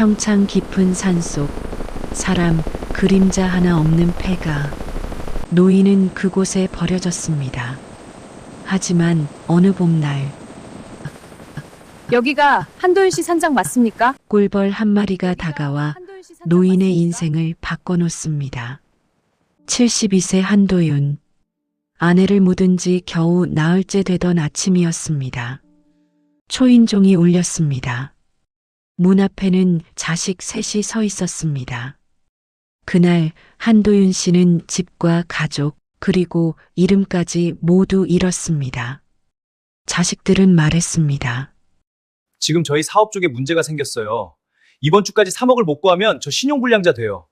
평창 깊은 산속 사람 그림자 하나 없는 폐가 노인은 그곳에 버려졌습니다. 하지만 어느 봄날 여기가 한도윤 씨 산장 맞습니까? 꿀벌 한 마리가 다가와 노인의 인생을 바꿔놓습니다. 72세 한도윤. 아내를 묻은 지 겨우 나흘째 되던 아침이었습니다. 초인종이 울렸습니다. 문 앞에는 자식 셋이 서 있었습니다. 그날 한도윤 씨는 집과 가족 그리고 이름까지 모두 잃었습니다. 자식들은 말했습니다. 지금 저희 사업 쪽에 문제가 생겼어요. 이번 주까지 3억을 못 구하면 저 신용불량자 돼요.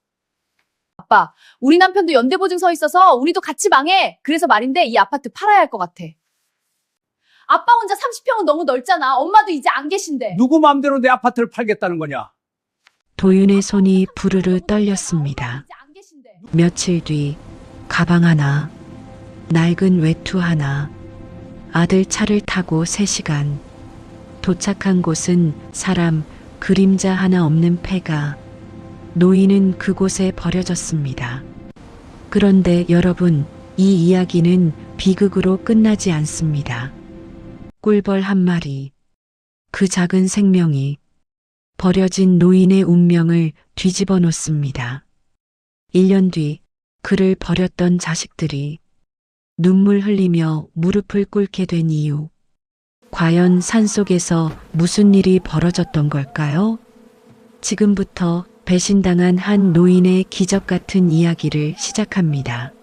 아빠, 우리 남편도 연대보증 서 있어서 우리도 같이 망해. 그래서 말인데 이 아파트 팔아야 할 것 같아. 아빠 혼자 30평은 너무 넓잖아. 엄마도 이제 안 계신데. 누구 마음대로 내 아파트를 팔겠다는 거냐? 도윤의 손이 부르르 떨렸습니다. 이제 안 계신데. 며칠 뒤 가방 하나, 낡은 외투 하나, 아들 차를 타고 3시간. 도착한 곳은 사람 그림자 하나 없는 폐가 노인은 그곳에 버려졌습니다. 그런데 여러분, 이 이야기는 비극으로 끝나지 않습니다. 꿀벌 한 마리, 그 작은 생명이 버려진 노인의 운명을 뒤집어 놓습니다. 1년 뒤 그를 버렸던 자식들이 눈물 흘리며 무릎을 꿇게 된 이유. 과연 산속에서 무슨 일이 벌어졌던 걸까요? 지금부터 배신당한 한 노인의 기적 같은 이야기를 시작합니다.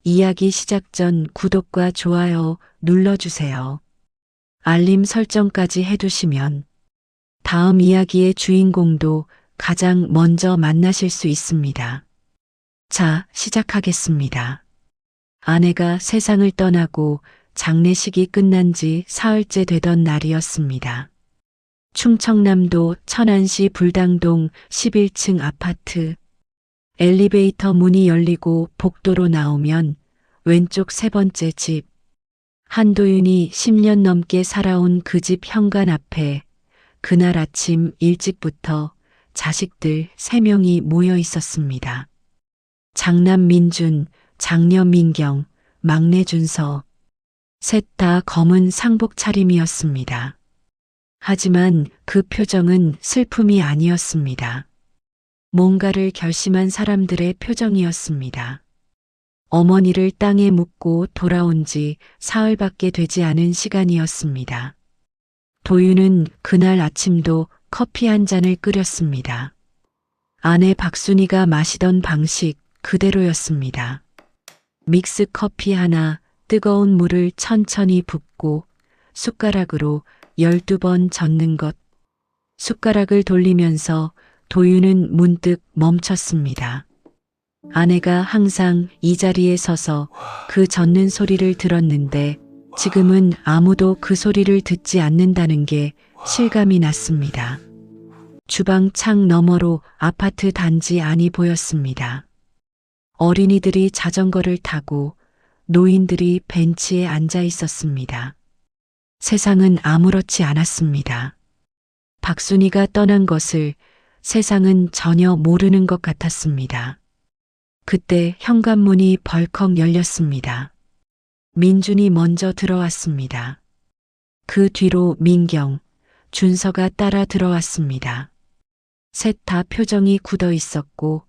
이야기 시작 전 구독과 좋아요 눌러주세요. 알림 설정까지 해두시면 다음 이야기의 주인공도 가장 먼저 만나실 수 있습니다. 자, 시작하겠습니다. 아내가 세상을 떠나고 장례식이 끝난 지 사흘째 되던 날이었습니다. 충청남도 천안시 불당동 11층 아파트. 엘리베이터 문이 열리고 복도로 나오면 왼쪽 3번째 집. 한도윤이 10년 넘게 살아온 그 집 현관 앞에 그날 아침 일찍부터 자식들 3명이 모여 있었습니다. 장남 민준, 장녀 민경, 막내 준서. 셋 다 검은 상복 차림이었습니다. 하지만 그 표정은 슬픔이 아니었습니다. 뭔가를 결심한 사람들의 표정이었습니다. 어머니를 땅에 묻고 돌아온 지 사흘밖에 되지 않은 시간이었습니다. 도윤은 그날 아침도 커피 한 잔을 끓였습니다. 아내 박순이가 마시던 방식 그대로였습니다. 믹스 커피 하나, 뜨거운 물을 천천히 붓고 숟가락으로 12번 젓는 것. 숟가락을 돌리면서 도윤은 문득 멈췄습니다. 아내가 항상 이 자리에 서서 그 젓는 소리를 들었는데 지금은 아무도 그 소리를 듣지 않는다는 게 실감이 났습니다. 주방 창 너머로 아파트 단지 안이 보였습니다. 어린이들이 자전거를 타고 노인들이 벤치에 앉아 있었습니다. 세상은 아무렇지 않았습니다. 박순이가 떠난 것을 세상은 전혀 모르는 것 같았습니다. 그때 현관문이 벌컥 열렸습니다. 민준이 먼저 들어왔습니다. 그 뒤로 민경, 준서가 따라 들어왔습니다. 셋 다 표정이 굳어 있었고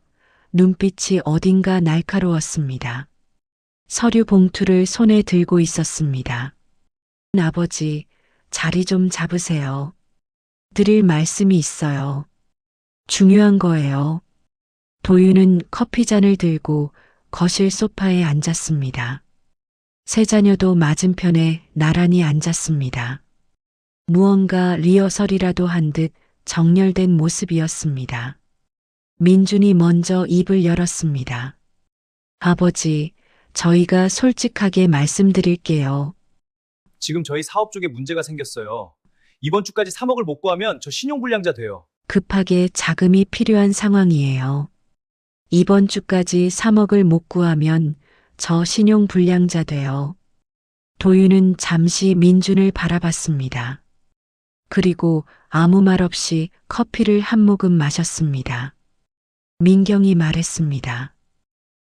눈빛이 어딘가 날카로웠습니다. 서류 봉투를 손에 들고 있었습니다. 아버지, 자리 좀 잡으세요. 드릴 말씀이 있어요. 중요한 거예요. 도윤은 커피잔을 들고 거실 소파에 앉았습니다. 세 자녀도 맞은편에 나란히 앉았습니다. 무언가 리허설이라도 한 듯 정렬된 모습이었습니다. 민준이 먼저 입을 열었습니다. 아버지, 저희가 솔직하게 말씀드릴게요. 지금 저희 사업 쪽에 문제가 생겼어요. 이번 주까지 3억을 못 구하면 저 신용불량자 돼요. 급하게 자금이 필요한 상황이에요. 이번 주까지 3억을 못 구하면 저 신용불량자 돼요. 도윤은 잠시 민준을 바라봤습니다. 그리고 아무 말 없이 커피를 한 모금 마셨습니다. 민경이 말했습니다.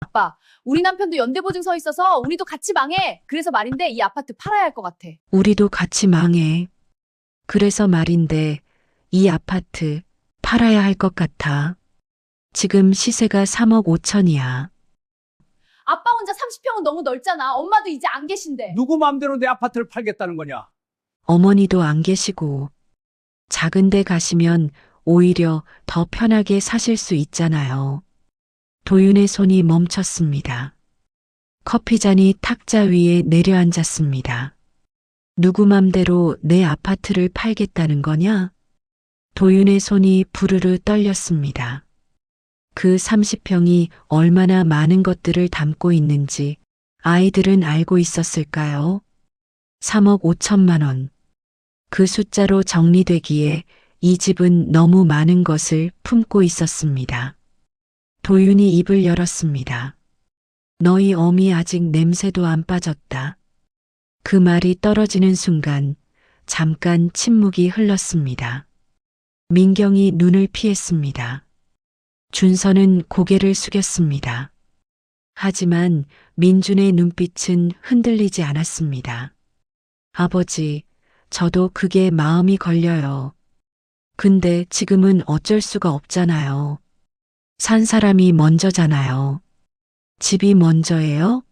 아빠, 우리 남편도 연대보증 서 있어서 우리도 같이 망해. 그래서 말인데 이 아파트 팔아야 할 것 같아. 우리도 같이 망해. 그래서 말인데 이 아파트 팔아야 할 것 같아. 지금 시세가 3억 5천이야. 아빠 혼자 30평은 너무 넓잖아. 엄마도 이제 안 계신데. 누구 맘대로 내 아파트를 팔겠다는 거냐? 어머니도 안 계시고 작은 데 가시면 오히려 더 편하게 사실 수 있잖아요. 도윤의 손이 멈췄습니다. 커피잔이 탁자 위에 내려앉았습니다. 누구 맘대로 내 아파트를 팔겠다는 거냐? 도윤의 손이 부르르 떨렸습니다. 그 30평이 얼마나 많은 것들을 담고 있는지 아이들은 알고 있었을까요? 3억 5천만 원. 그 숫자로 정리되기에 이 집은 너무 많은 것을 품고 있었습니다. 도윤이 입을 열었습니다. 너희 어미 아직 냄새도 안 빠졌다. 그 말이 떨어지는 순간 잠깐 침묵이 흘렀습니다. 민경이 눈을 피했습니다. 준서는 고개를 숙였습니다. 하지만 민준의 눈빛은 흔들리지 않았습니다. 아버지, 저도 그게 마음이 걸려요. 근데 지금은 어쩔 수가 없잖아요. 산 사람이 먼저잖아요. 집이 먼저예요?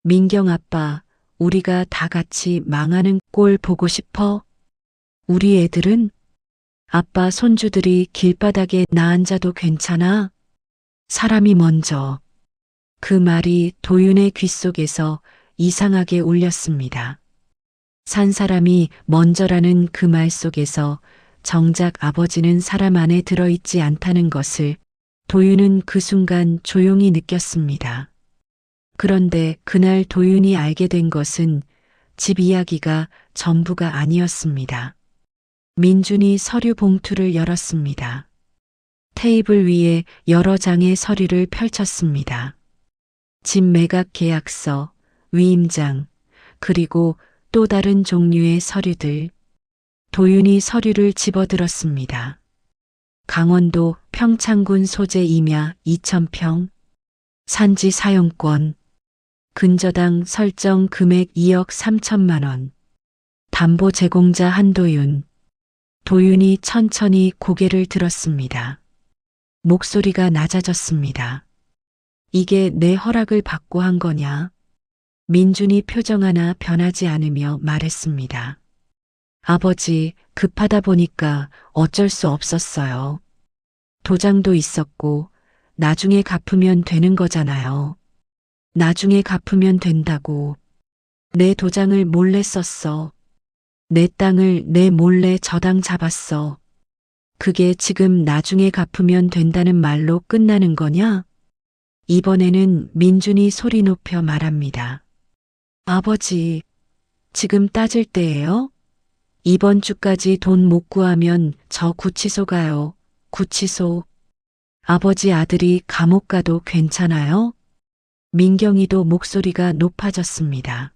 민경 아빠, 우리가 다 같이 망하는 꼴 보고 싶어? 우리 애들은? 아빠 손주들이 길바닥에 나앉아도 괜찮아? 사람이 먼저. 그 말이 도윤의 귓속에서 이상하게 울렸습니다. 산 사람이 먼저라는 그 말 속에서 정작 아버지는 사람 안에 들어있지 않다는 것을 도윤은 그 순간 조용히 느꼈습니다. 그런데 그날 도윤이 알게 된 것은 집 이야기가 전부가 아니었습니다. 민준이 서류 봉투를 열었습니다. 테이블 위에 여러 장의 서류를 펼쳤습니다. 집 매각 계약서, 위임장, 그리고 또 다른 종류의 서류들. 도윤이 서류를 집어들었습니다. 강원도 평창군 소재 임야 2,000평, 산지 사용권, 근저당 설정 금액 2억 3천만 원, 담보 제공자 한도윤. 도윤이 천천히 고개를 들었습니다. 목소리가 낮아졌습니다. 이게 내 허락을 받고 한 거냐? 민준이 표정 하나 변하지 않으며 말했습니다. 아버지, 급하다 보니까 어쩔 수 없었어요. 도장도 있었고, 나중에 갚으면 되는 거잖아요. 나중에 갚으면 된다고. 내 도장을 몰래 썼어. 내 땅을 내 몰래 저당 잡았어. 그게 지금 나중에 갚으면 된다는 말로 끝나는 거냐? 이번에는 민준이 소리 높여 말합니다. 아버지, 지금 따질 때예요? 이번 주까지 돈 못 구하면 저 구치소 가요. 구치소. 아버지 아들이 감옥 가도 괜찮아요? 민경이도 목소리가 높아졌습니다.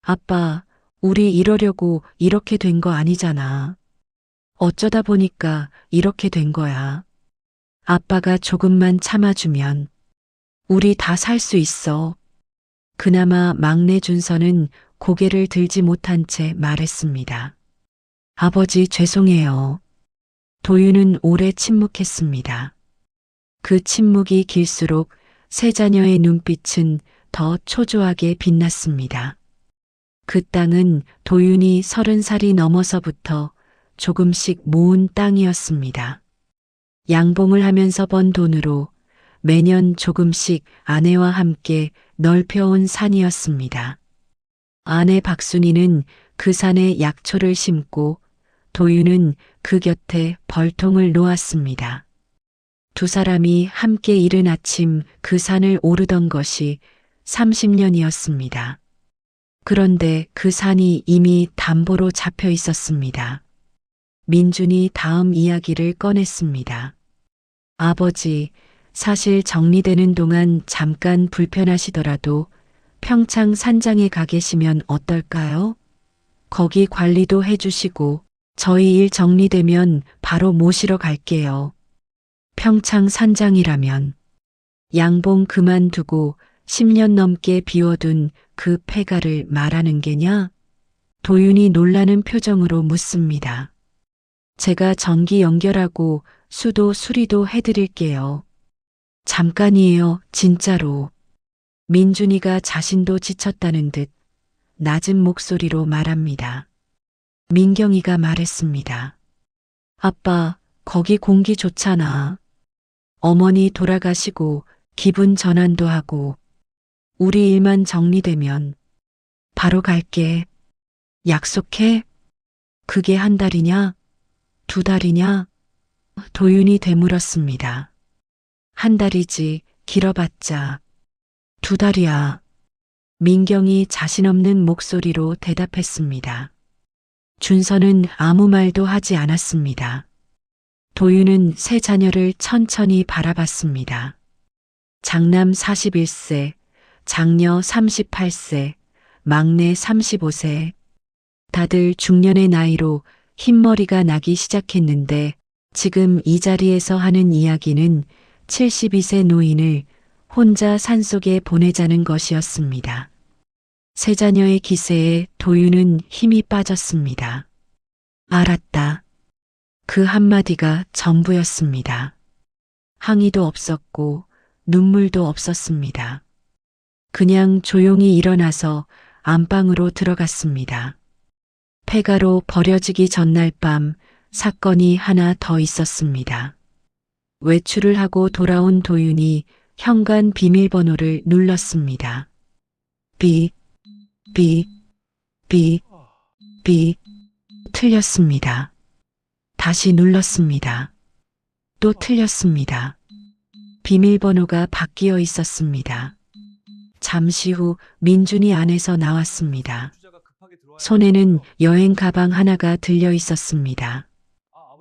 아빠, 우리 이러려고 이렇게 된 거 아니잖아. 어쩌다 보니까 이렇게 된 거야. 아빠가 조금만 참아주면 우리 다 살 수 있어. 그나마 막내 준서는 고개를 들지 못한 채 말했습니다. 아버지 죄송해요. 도윤은 오래 침묵했습니다. 그 침묵이 길수록 세 자녀의 눈빛은 더 초조하게 빛났습니다. 그 땅은 도윤이 30살이 넘어서부터 조금씩 모은 땅이었습니다. 양봉을 하면서 번 돈으로 매년 조금씩 아내와 함께 넓혀온 산이었습니다. 아내 박순이는 그 산에 약초를 심고 도윤은 그 곁에 벌통을 놓았습니다. 두 사람이 함께 이른 아침 그 산을 오르던 것이 30년이었습니다. 그런데 그 산이 이미 담보로 잡혀 있었습니다. 민준이 다음 이야기를 꺼냈습니다. 아버지, 사실 정리되는 동안 잠깐 불편하시더라도 평창 산장에 가 계시면 어떨까요? 거기 관리도 해주시고 저희 일 정리되면 바로 모시러 갈게요. 평창 산장이라면 양봉 그만두고 10년 넘게 비워둔 그 폐가를 말하는 게냐? 도윤이 놀라는 표정으로 묻습니다. 제가 전기 연결하고 수도 수리도 해드릴게요. 잠깐이에요, 진짜로. 민준이가 자신도 지쳤다는 듯 낮은 목소리로 말합니다. 민경이가 말했습니다. 아빠, 거기 공기 좋잖아. 어머니 돌아가시고 기분 전환도 하고 우리 일만 정리되면 바로 갈게. 약속해? 그게 한 달이냐? 두 달이냐? 도윤이 되물었습니다. 한 달이지, 길어봤자. 두 달이야. 민경이 자신 없는 목소리로 대답했습니다. 준서는 아무 말도 하지 않았습니다. 도윤은 세 자녀를 천천히 바라봤습니다. 장남 41세, 장녀 38세, 막내 35세. 다들 중년의 나이로 흰머리가 나기 시작했는데 지금 이 자리에서 하는 이야기는 72세 노인을 혼자 산속에 보내자는 것이었습니다. 세 자녀의 기세에 도윤은 힘이 빠졌습니다. 알았다. 그 한마디가 전부였습니다. 항의도 없었고 눈물도 없었습니다. 그냥 조용히 일어나서 안방으로 들어갔습니다. 폐가로 버려지기 전날 밤 사건이 하나 더 있었습니다. 외출을 하고 돌아온 도윤이 현관 비밀번호를 눌렀습니다. 비, 틀렸습니다. 다시 눌렀습니다. 또 틀렸습니다. 비밀번호가 바뀌어 있었습니다. 잠시 후 민준이 안에서 나왔습니다. 손에는 여행 가방 하나가 들려 있었습니다.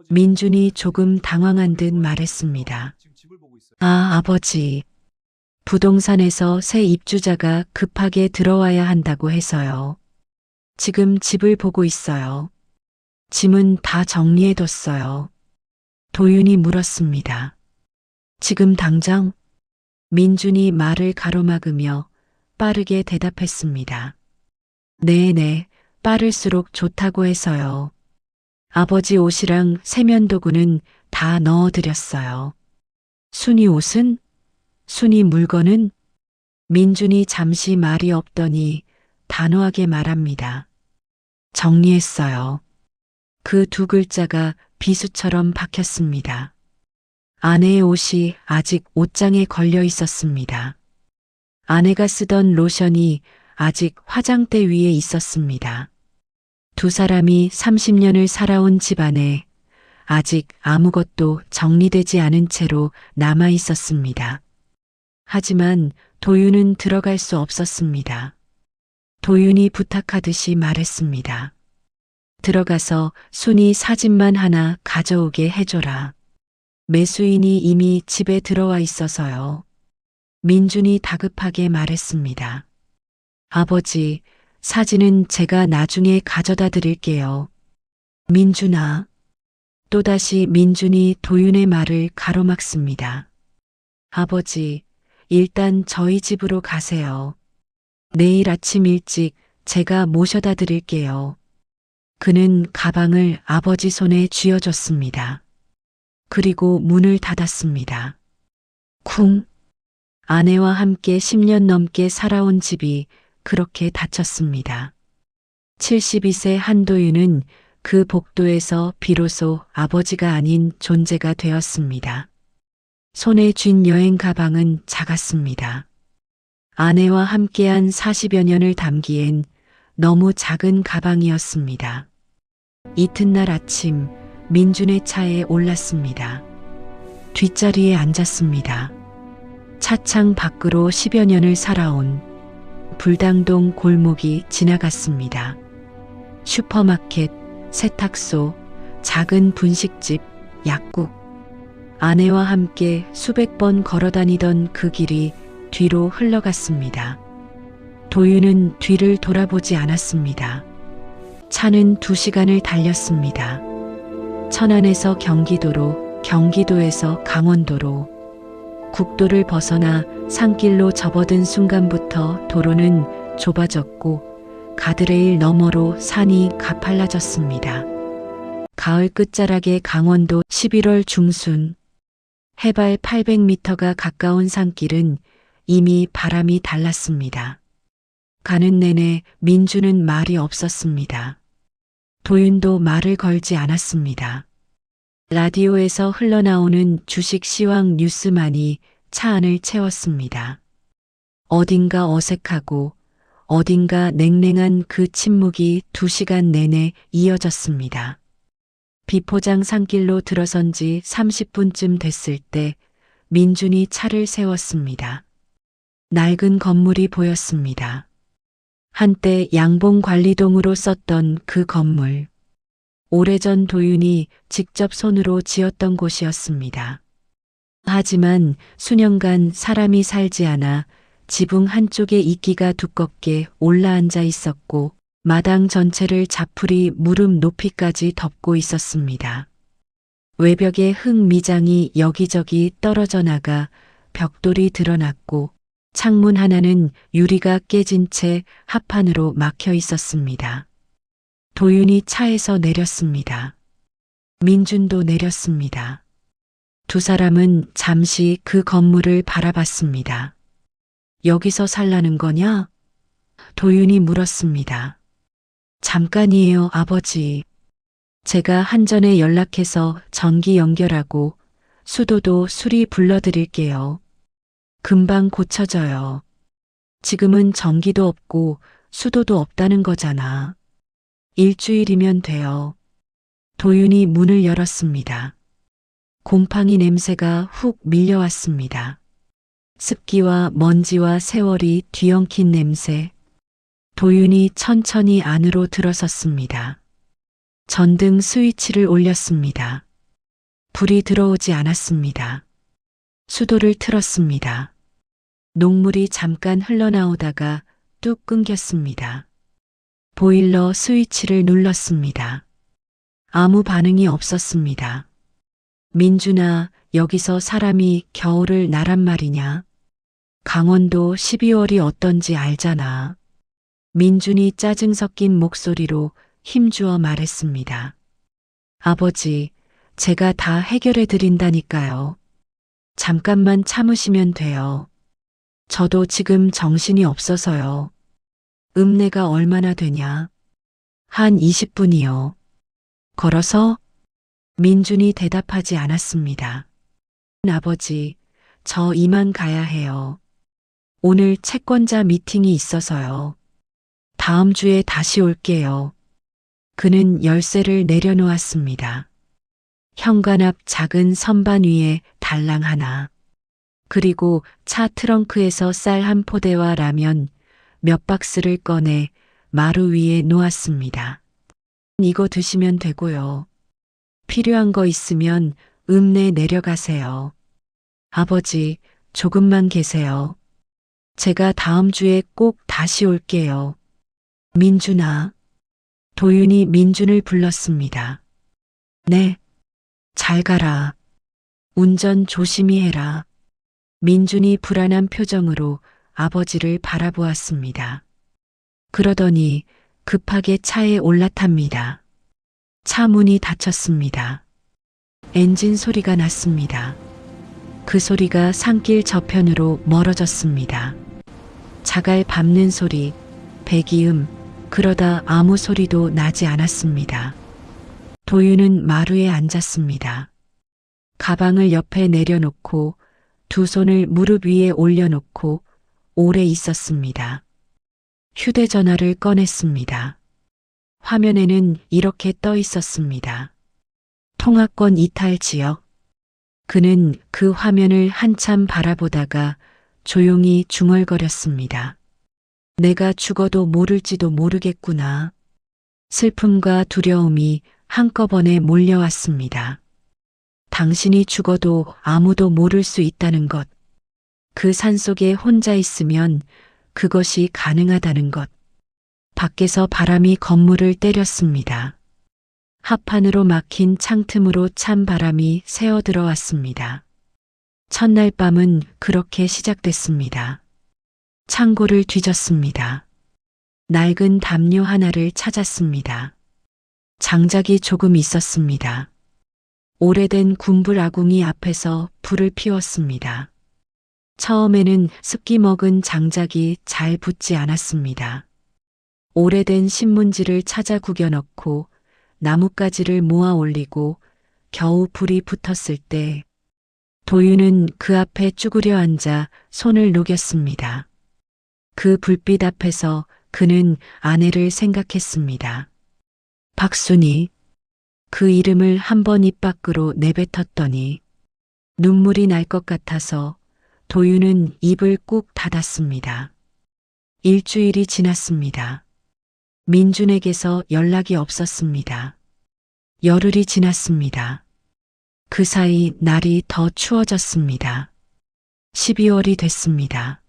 민준이 조금 당황한 듯 말했습니다. 아, 아버지. 부동산에서 새 입주자가 급하게 들어와야 한다고 해서요. 지금 집을 보고 있어요. 짐은 다 정리해뒀어요. 도윤이 물었습니다. 지금 당장? 민준이 말을 가로막으며 빠르게 대답했습니다. 네네, 빠를수록 좋다고 해서요. 아버지 옷이랑 세면도구는 다 넣어드렸어요. 순이 옷은? 순이 물건은? 민준이 잠시 말이 없더니 단호하게 말합니다. 정리했어요. 그 두 글자가 비수처럼 박혔습니다. 아내의 옷이 아직 옷장에 걸려 있었습니다. 아내가 쓰던 로션이 아직 화장대 위에 있었습니다. 두 사람이 30년을 살아온 집안에 아직 아무것도 정리되지 않은 채로 남아 있었습니다. 하지만 도윤은 들어갈 수 없었습니다. 도윤이 부탁하듯이 말했습니다. 들어가서 순이 사진만 하나 가져오게 해줘라. 매수인이 이미 집에 들어와 있어서요. 민준이 다급하게 말했습니다. 아버지, 사진은 제가 나중에 가져다 드릴게요. 민준아. 또다시 민준이 도윤의 말을 가로막습니다. 아버지, 일단 저희 집으로 가세요. 내일 아침 일찍 제가 모셔다 드릴게요. 그는 가방을 아버지 손에 쥐어줬습니다. 그리고 문을 닫았습니다. 쿵. 아내와 함께 10년 넘게 살아온 집이 그렇게 닫혔습니다. 72세 한도윤은 그 복도에서 비로소 아버지가 아닌 존재가 되었습니다. 손에 쥔 여행 가방은 작았습니다. 아내와 함께한 40여 년을 담기엔 너무 작은 가방이었습니다. 이튿날 아침 민준의 차에 올랐습니다. 뒷자리에 앉았습니다. 차창 밖으로 10여 년을 살아온 불당동 골목이 지나갔습니다. 슈퍼마켓, 세탁소, 작은 분식집, 약국. 아내와 함께 수백 번 걸어다니던 그 길이 뒤로 흘러갔습니다. 도윤은 뒤를 돌아보지 않았습니다. 차는 2시간을 달렸습니다. 천안에서 경기도로, 경기도에서 강원도로, 국도를 벗어나 산길로 접어든 순간부터 도로는 좁아졌고 가드레일 너머로 산이 가팔라졌습니다. 가을 끝자락의 강원도 11월 중순, 해발 800m가 가까운 산길은 이미 바람이 달랐습니다. 가는 내내 민주는 말이 없었습니다. 도윤도 말을 걸지 않았습니다. 라디오에서 흘러나오는 주식 시황 뉴스만이 차 안을 채웠습니다. 어딘가 어색하고 어딘가 냉랭한 그 침묵이 2시간 내내 이어졌습니다. 비포장 산길로 들어선 지 30분쯤 됐을 때 민준이 차를 세웠습니다. 낡은 건물이 보였습니다. 한때 양봉관리동으로 썼던 그 건물. 오래전 도윤이 직접 손으로 지었던 곳이었습니다. 하지만 수년간 사람이 살지 않아 지붕 한쪽에 이끼가 두껍게 올라앉아 있었고 마당 전체를 자풀이 무릎 높이까지 덮고 있었습니다. 외벽에 흙 미장이 여기저기 떨어져 나가 벽돌이 드러났고 창문 하나는 유리가 깨진 채 합판으로 막혀 있었습니다. 도윤이 차에서 내렸습니다. 민준도 내렸습니다. 두 사람은 잠시 그 건물을 바라봤습니다. 여기서 살라는 거냐? 도윤이 물었습니다. 잠깐이에요, 아버지. 제가 한전에 연락해서 전기 연결하고 수도도 수리 불러드릴게요. 금방 고쳐져요. 지금은 전기도 없고 수도도 없다는 거잖아. 일주일이면 돼요. 도윤이 문을 열었습니다. 곰팡이 냄새가 훅 밀려왔습니다. 습기와 먼지와 세월이 뒤엉킨 냄새. 도윤이 천천히 안으로 들어섰습니다. 전등 스위치를 올렸습니다. 불이 들어오지 않았습니다. 수도를 틀었습니다. 녹물이 잠깐 흘러나오다가 뚝 끊겼습니다. 보일러 스위치를 눌렀습니다. 아무 반응이 없었습니다. 민준아, 여기서 사람이 겨울을 나란 말이냐? 강원도 12월이 어떤지 알잖아. 민준이 짜증 섞인 목소리로 힘주어 말했습니다. 아버지, 제가 다 해결해 드린다니까요. 잠깐만 참으시면 돼요. 저도 지금 정신이 없어서요. 읍내가 얼마나 되냐? 한 20분이요. 걸어서? 민준이 대답하지 않았습니다. 아버지, 저 이만 가야 해요. 오늘 채권자 미팅이 있어서요. 다음 주에 다시 올게요. 그는 열쇠를 내려놓았습니다. 현관 앞 작은 선반 위에 달랑 하나. 그리고 차 트렁크에서 쌀 한 포대와 라면 몇 박스를 꺼내 마루 위에 놓았습니다. 이거 드시면 되고요. 필요한 거 있으면 읍내 내려가세요. 아버지, 조금만 계세요. 제가 다음 주에 꼭 다시 올게요. 민준아. 도윤이 민준을 불렀습니다. 네. 잘 가라. 운전 조심히 해라. 민준이 불안한 표정으로 아버지를 바라보았습니다. 그러더니 급하게 차에 올라탑니다. 차 문이 닫혔습니다. 엔진 소리가 났습니다. 그 소리가 산길 저편으로 멀어졌습니다. 자갈 밟는 소리, 배기음, 그러다 아무 소리도 나지 않았습니다. 도윤은 마루에 앉았습니다. 가방을 옆에 내려놓고 두 손을 무릎 위에 올려놓고 오래 있었습니다. 휴대전화를 꺼냈습니다. 화면에는 이렇게 떠 있었습니다. 통화권 이탈 지역. 그는 그 화면을 한참 바라보다가 조용히 중얼거렸습니다. 내가 죽어도 모를지도 모르겠구나. 슬픔과 두려움이 한꺼번에 몰려왔습니다. 당신이 죽어도 아무도 모를 수 있다는 것. 그 산속에 혼자 있으면 그것이 가능하다는 것. 밖에서 바람이 건물을 때렸습니다. 합판으로 막힌 창틈으로 찬 바람이 새어 들어왔습니다. 첫날 밤은 그렇게 시작됐습니다. 창고를 뒤졌습니다. 낡은 담요 하나를 찾았습니다. 장작이 조금 있었습니다. 오래된 군불 아궁이 앞에서 불을 피웠습니다. 처음에는 습기 먹은 장작이 잘 붙지 않았습니다. 오래된 신문지를 찾아 구겨 넣고 나뭇가지를 모아 올리고 겨우 불이 붙었을 때 도윤은 그 앞에 쭈그려 앉아 손을 녹였습니다. 그 불빛 앞에서 그는 아내를 생각했습니다. 박순이. 그 이름을 한 번 입 밖으로 내뱉었더니 눈물이 날 것 같아서 도윤은 입을 꾹 닫았습니다. 일주일이 지났습니다. 민준에게서 연락이 없었습니다. 열흘이 지났습니다. 그 사이 날이 더 추워졌습니다. 12월이 됐습니다.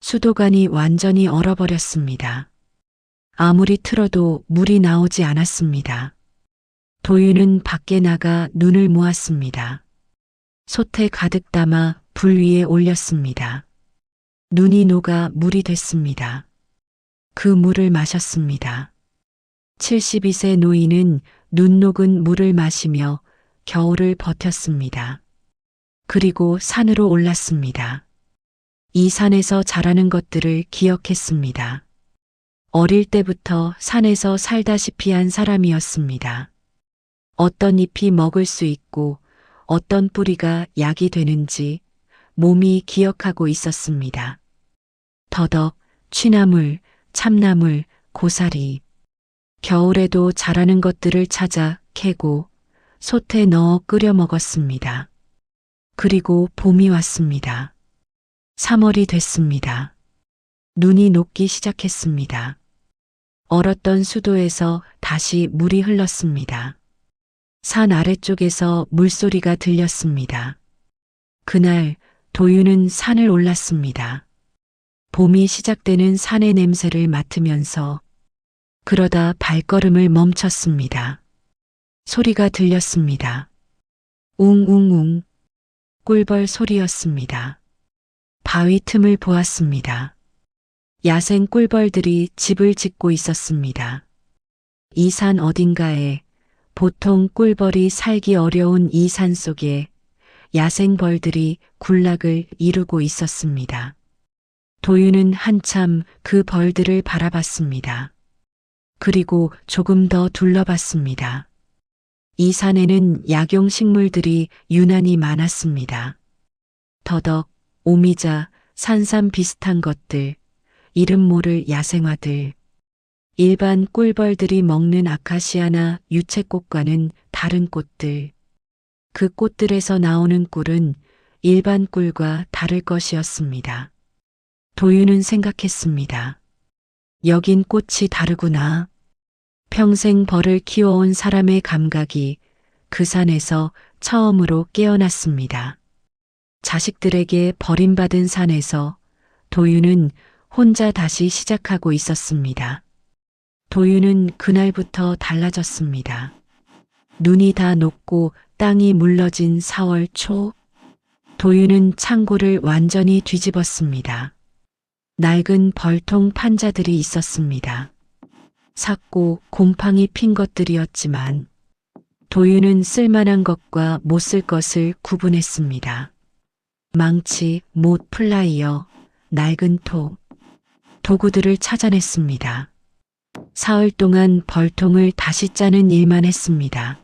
수도관이 완전히 얼어버렸습니다. 아무리 틀어도 물이 나오지 않았습니다. 도윤은 밖에 나가 눈을 모았습니다. 솥에 가득 담아 불 위에 올렸습니다. 눈이 녹아 물이 됐습니다. 그 물을 마셨습니다. 72세 노인은 눈 녹은 물을 마시며 겨울을 버텼습니다. 그리고 산으로 올랐습니다. 이 산에서 자라는 것들을 기억했습니다. 어릴 때부터 산에서 살다시피 한 사람이었습니다. 어떤 잎이 먹을 수 있고 어떤 뿌리가 약이 되는지 몸이 기억하고 있었습니다. 더덕, 취나물, 참나물, 고사리. 겨울에도 자라는 것들을 찾아 캐고 솥에 넣어 끓여 먹었습니다. 그리고 봄이 왔습니다. 3월이 됐습니다. 눈이 녹기 시작했습니다. 얼었던 수도에서 다시 물이 흘렀습니다. 산 아래쪽에서 물소리가 들렸습니다. 그날 도윤은 산을 올랐습니다. 봄이 시작되는 산의 냄새를 맡으면서 그러다 발걸음을 멈췄습니다. 소리가 들렸습니다. 웅웅웅. 꿀벌 소리였습니다. 바위 틈을 보았습니다. 야생 꿀벌들이 집을 짓고 있었습니다. 이 산 어딘가에 보통 꿀벌이 살기 어려운 이 산 속에 야생 벌들이 군락을 이루고 있었습니다. 도윤은 한참 그 벌들을 바라봤습니다. 그리고 조금 더 둘러봤습니다. 이 산에는 약용 식물들이 유난히 많았습니다. 더덕, 오미자, 산삼 비슷한 것들, 이름 모를 야생화들. 일반 꿀벌들이 먹는 아카시아나 유채꽃과는 다른 꽃들. 그 꽃들에서 나오는 꿀은 일반 꿀과 다를 것이었습니다. 도윤은 생각했습니다. 여긴 꽃이 다르구나. 평생 벌을 키워온 사람의 감각이 그 산에서 처음으로 깨어났습니다. 자식들에게 버림받은 산에서 도윤은 혼자 다시 시작하고 있었습니다. 도윤은 그날부터 달라졌습니다. 눈이 다 녹고 땅이 물러진 4월 초, 도윤은 창고를 완전히 뒤집었습니다. 낡은 벌통 판자들이 있었습니다. 삭고 곰팡이 핀 것들이었지만 도윤은 쓸만한 것과 못 쓸 것을 구분했습니다. 망치, 못, 플라이어, 낡은 톱, 도구들을 찾아냈습니다. 사흘 동안 벌통을 다시 짜는 일만 했습니다.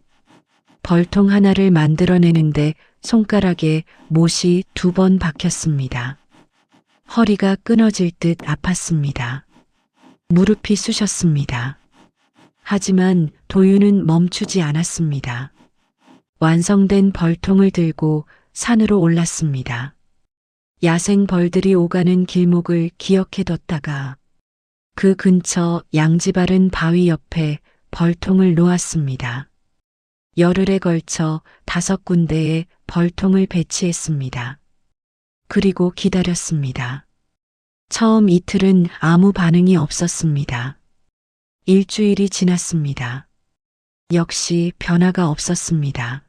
벌통 하나를 만들어내는데 손가락에 못이 2번 박혔습니다. 허리가 끊어질 듯 아팠습니다. 무릎이 쑤셨습니다. 하지만 도윤은 멈추지 않았습니다. 완성된 벌통을 들고 산으로 올랐습니다. 야생 벌들이 오가는 길목을 기억해뒀다가 그 근처 양지 바른 바위 옆에 벌통을 놓았습니다. 열흘에 걸쳐 5군데에 벌통을 배치했습니다. 그리고 기다렸습니다. 처음 이틀은 아무 반응이 없었습니다. 일주일이 지났습니다. 역시 변화가 없었습니다.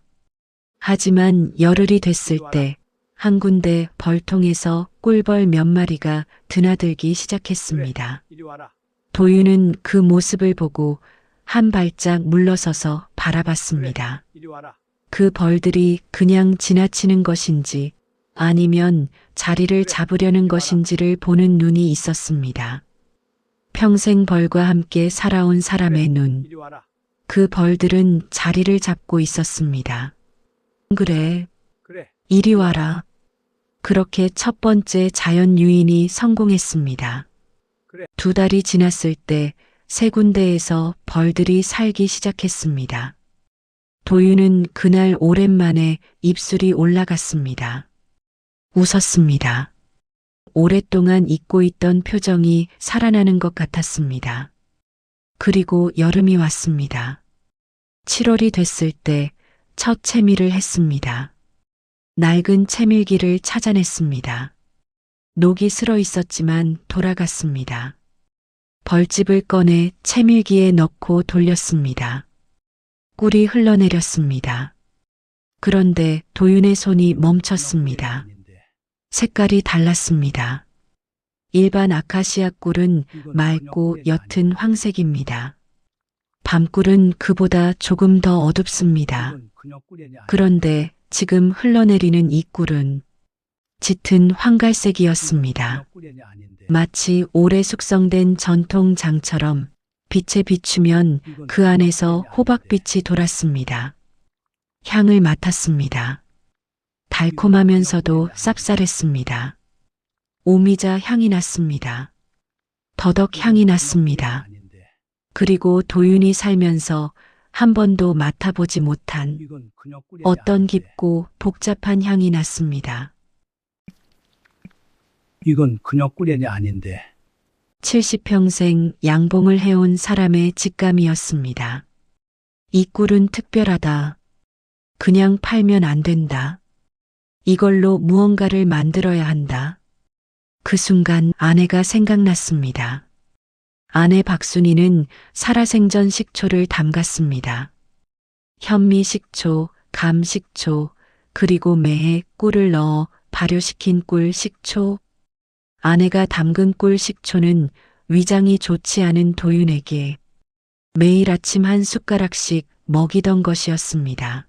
하지만 열흘이 됐을 때 한 군데 벌통에서 꿀벌 몇 마리가 드나들기 시작했습니다. 이리 와라. 도윤은 그 모습을 보고 한 발짝 물러서서 바라봤습니다. 이리 와라. 그 벌들이 그냥 지나치는 것인지 아니면 자리를 잡으려는 것인지를 보는 눈이 있었습니다. 평생 벌과 함께 살아온 사람의 눈. 이리 와라. 그 벌들은 자리를 잡고 있었습니다. 그래, 그래. 이리 와라. 그렇게 첫 번째 자연 유인이 성공했습니다. 그래. 2달이 지났을 때 세 군데에서 벌들이 살기 시작했습니다. 도윤은 그날 오랜만에 입술이 올라갔습니다. 웃었습니다. 오랫동안 잊고 있던 표정이 살아나는 것 같았습니다. 그리고 여름이 왔습니다. 7월이 됐을 때 첫 채밀을 했습니다. 낡은 채밀기를 찾아냈습니다. 녹이 슬어 있었지만 돌아갔습니다. 벌집을 꺼내 채밀기에 넣고 돌렸습니다. 꿀이 흘러내렸습니다. 그런데 도윤의 손이 멈췄습니다. 색깔이 달랐습니다. 일반 아카시아 꿀은 맑고 옅은 황색입니다. 밤꿀은 그보다 조금 더 어둡습니다. 그런데 지금 흘러내리는 이 꿀은 짙은 황갈색이었습니다. 마치 오래 숙성된 전통장처럼 빛에 비추면 그 안에서 호박빛이 돌았습니다. 향을 맡았습니다. 달콤하면서도 쌉쌀했습니다. 오미자 향이 났습니다. 더덕 향이 났습니다. 그리고 도윤이 살면서 한 번도 맡아보지 못한 어떤 깊고 복잡한 향이 났습니다. 이건 그냥 꿀이 아닌데. 70평생 양봉을 해온 사람의 직감이었습니다. 이 꿀은 특별하다. 그냥 팔면 안 된다. 이걸로 무언가를 만들어야 한다. 그 순간 아내가 생각났습니다. 아내 박순이는 살아생전 식초를 담갔습니다. 현미식초, 감식초, 그리고 매에 꿀을 넣어 발효시킨 꿀 식초. 아내가 담근 꿀 식초는 위장이 좋지 않은 도윤에게 매일 아침 한 숟가락씩 먹이던 것이었습니다.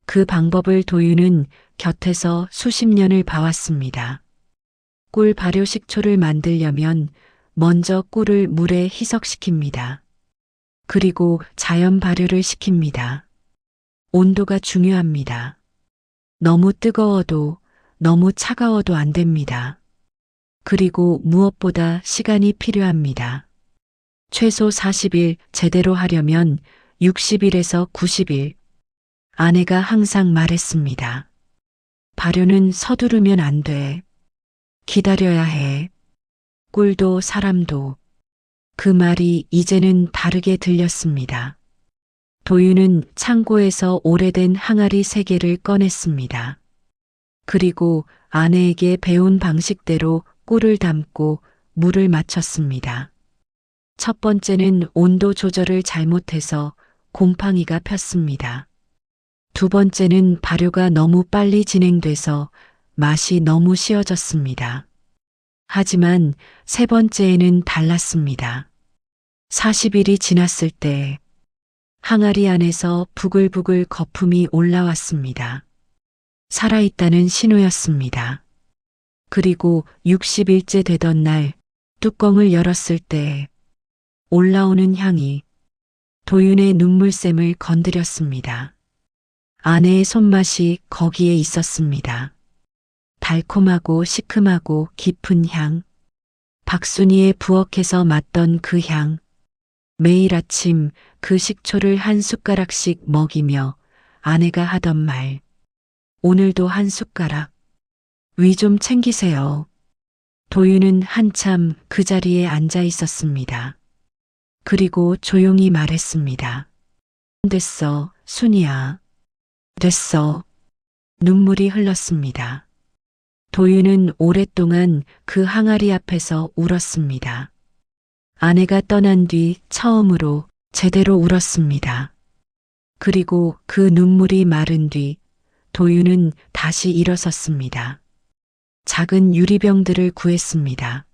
그 방법을 도윤은 곁에서 수십 년을 봐왔습니다. 꿀 발효 식초를 만들려면 먼저 꿀을 물에 희석시킵니다. 그리고 자연 발효를 시킵니다. 온도가 중요합니다. 너무 뜨거워도 너무 차가워도 안 됩니다. 그리고 무엇보다 시간이 필요합니다. 최소 40일, 제대로 하려면 60일에서 90일. 아내가 항상 말했습니다. 발효는 서두르면 안 돼. 기다려야 해. 꿀도 사람도. 그 말이 이제는 다르게 들렸습니다. 도윤은 창고에서 오래된 항아리 3개를 꺼냈습니다. 그리고 아내에게 배운 방식대로 꿀을 담고 물을 맞췄습니다. 첫 번째는 온도 조절을 잘못해서 곰팡이가 폈습니다. 두 번째는 발효가 너무 빨리 진행돼서 맛이 너무 쉬워졌습니다. 하지만 세 번째에는 달랐습니다. 40일이 지났을 때 항아리 안에서 부글부글 거품이 올라왔습니다. 살아있다는 신호였습니다. 그리고 60일째 되던 날 뚜껑을 열었을 때 올라오는 향이 도윤의 눈물샘을 건드렸습니다. 아내의 손맛이 거기에 있었습니다. 달콤하고 시큼하고 깊은 향. 박순이의 부엌에서 맡던 그 향. 매일 아침 그 식초를 한 숟가락씩 먹이며 아내가 하던 말. 오늘도 한 숟가락. 위 좀 챙기세요. 도윤은 한참 그 자리에 앉아 있었습니다. 그리고 조용히 말했습니다. 됐어, 순이야. 됐어. 눈물이 흘렀습니다. 도윤은 오랫동안 그 항아리 앞에서 울었습니다. 아내가 떠난 뒤 처음으로 제대로 울었습니다. 그리고 그 눈물이 마른 뒤 도윤은 다시 일어섰습니다. 작은 유리병들을 구했습니다.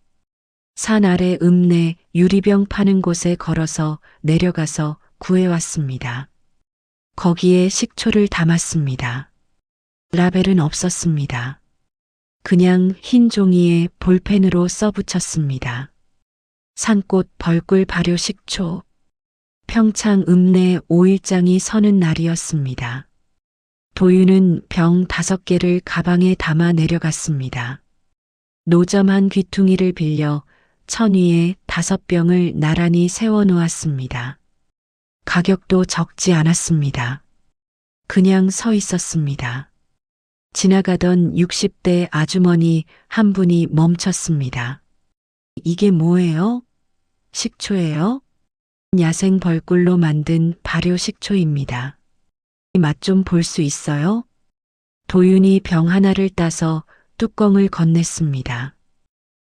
산 아래 읍내 유리병 파는 곳에 걸어서 내려가서 구해왔습니다. 거기에 식초를 담았습니다. 라벨은 없었습니다. 그냥 흰 종이에 볼펜으로 써붙였습니다. 산꽃 벌꿀 발효 식초. 평창 읍내 5일장이 서는 날이었습니다. 도윤은 병 5개를 가방에 담아 내려갔습니다. 노점한 귀퉁이를 빌려 천 위에 5병을 나란히 세워놓았습니다. 가격도 적지 않았습니다. 그냥 서 있었습니다. 지나가던 60대 아주머니 한 분이 멈췄습니다. 이게 뭐예요? 식초예요? 야생 벌꿀로 만든 발효 식초입니다. 맛 좀 볼 수 있어요? 도윤이 병 하나를 따서 뚜껑을 건넸습니다.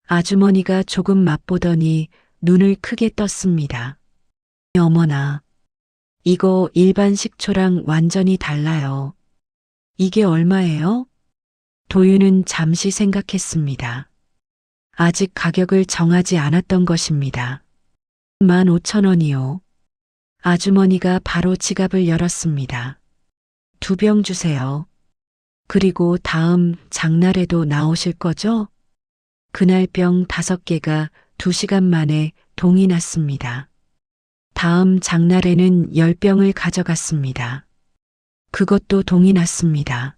아주머니가 조금 맛보더니 눈을 크게 떴습니다. 어머나, 이거 일반 식초랑 완전히 달라요. 이게 얼마예요? 도윤은 잠시 생각했습니다. 아직 가격을 정하지 않았던 것입니다. 15,000원이요. 아주머니가 바로 지갑을 열었습니다. 2병 주세요. 그리고 다음 장날에도 나오실 거죠? 그날 병 5개가 2시간 만에 동이 났습니다. 다음 장날에는 10병을 가져갔습니다. 그것도 동이 났습니다.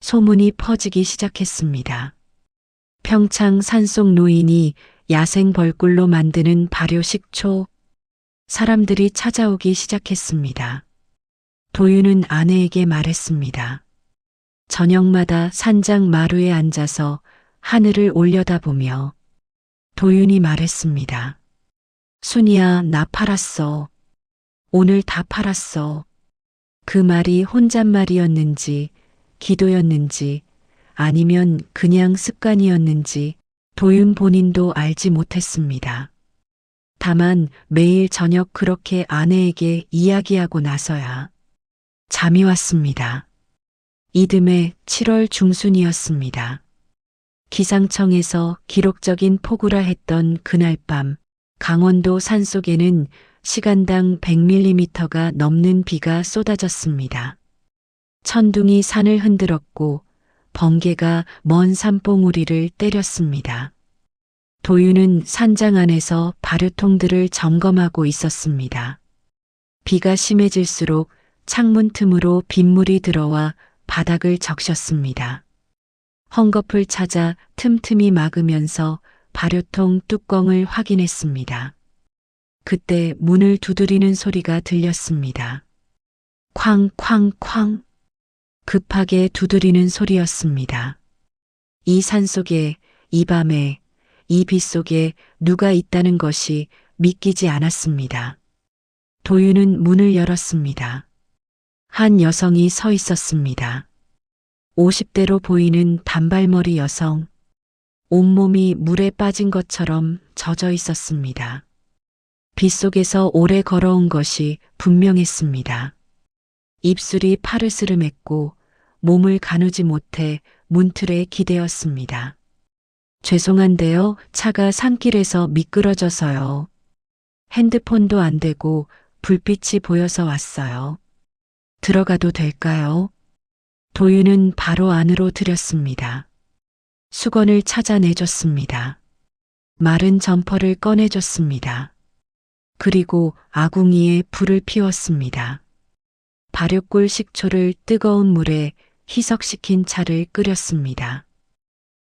소문이 퍼지기 시작했습니다. 평창 산속 노인이 야생 벌꿀로 만드는 발효 식초. 사람들이 찾아오기 시작했습니다. 도윤은 아내에게 말했습니다. 저녁마다 산장 마루에 앉아서 하늘을 올려다보며 도윤이 말했습니다. 순이야, 나 팔았어. 오늘 다 팔았어. 그 말이 혼잣말이었는지 기도였는지 아니면 그냥 습관이었는지 도윤 본인도 알지 못했습니다. 다만 매일 저녁 그렇게 아내에게 이야기하고 나서야 잠이 왔습니다. 이듬해 7월 중순이었습니다. 기상청에서 기록적인 폭우라 했던 그날 밤 강원도 산속에는 시간당 100mm가 넘는 비가 쏟아졌습니다. 천둥이 산을 흔들었고 번개가 먼 산봉우리를 때렸습니다. 도윤은 산장 안에서 발효통들을 점검하고 있었습니다. 비가 심해질수록 창문 틈으로 빗물이 들어와 바닥을 적셨습니다. 헝겊을 찾아 틈틈이 막으면서 발효통 뚜껑을 확인했습니다. 그때 문을 두드리는 소리가 들렸습니다. 쾅쾅쾅. 급하게 두드리는 소리였습니다. 이 산속에, 이 밤에, 이 빛 속에 누가 있다는 것이 믿기지 않았습니다. 도윤은 문을 열었습니다. 한 여성이 서 있었습니다. 50대로 보이는 단발머리 여성. 온몸이 물에 빠진 것처럼 젖어 있었습니다. 빗속에서 오래 걸어온 것이 분명했습니다. 입술이 파르스름했고 몸을 가누지 못해 문틀에 기대었습니다. 죄송한데요, 차가 산길에서 미끄러져서요. 핸드폰도 안 되고 불빛이 보여서 왔어요. 들어가도 될까요? 도윤은 바로 안으로 들였습니다. 수건을 찾아내줬습니다. 마른 점퍼를 꺼내줬습니다. 그리고 아궁이에 불을 피웠습니다. 발효꿀 식초를 뜨거운 물에 희석시킨 차를 끓였습니다.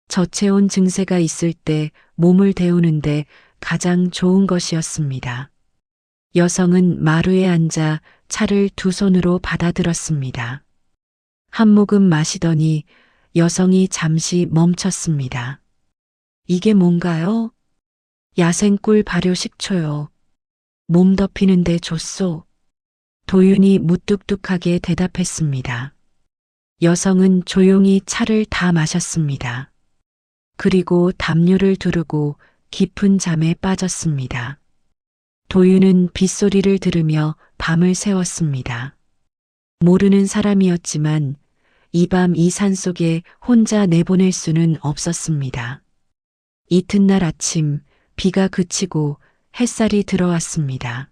저체온 증세가 있을 때 몸을 데우는데 가장 좋은 것이었습니다. 여성은 마루에 앉아 차를 2손으로 받아들었습니다. 한 모금 마시더니 여성이 잠시 멈췄습니다. 이게 뭔가요? 야생꿀 발효 식초요. 몸 덮이는데 좋소. 도윤이 무뚝뚝하게 대답했습니다. 여성은 조용히 차를 다 마셨습니다. 그리고 담요를 두르고 깊은 잠에 빠졌습니다. 도윤은 빗소리를 들으며 밤을 새웠습니다. 모르는 사람이었지만 이 밤 이 산속에 혼자 내보낼 수는 없었습니다. 이튿날 아침 비가 그치고 햇살이 들어왔습니다.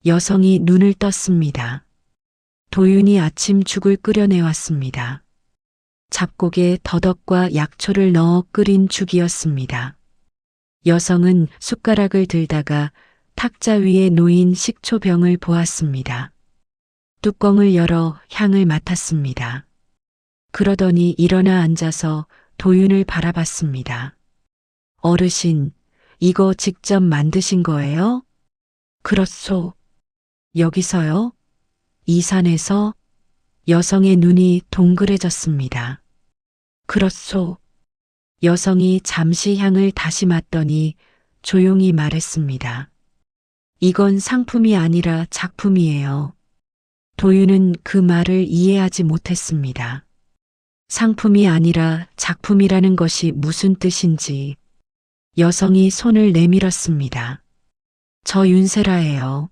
여성이 눈을 떴습니다. 도윤이 아침 죽을 끓여내왔습니다. 잡곡에 더덕과 약초를 넣어 끓인 죽이었습니다. 여성은 숟가락을 들다가 탁자 위에 놓인 식초병을 보았습니다. 뚜껑을 열어 향을 맡았습니다. 그러더니 일어나 앉아서 도윤을 바라봤습니다. 어르신, 이거 직접 만드신 거예요? 그렇소. 여기서요? 이 산에서? 여성의 눈이 동그래졌습니다. 그렇소. 여성이 잠시 향을 다시 맡더니 조용히 말했습니다. 이건 상품이 아니라 작품이에요. 도윤은 그 말을 이해하지 못했습니다. 상품이 아니라 작품이라는 것이 무슨 뜻인지. 여성이 손을 내밀었습니다. 저 윤세라예요.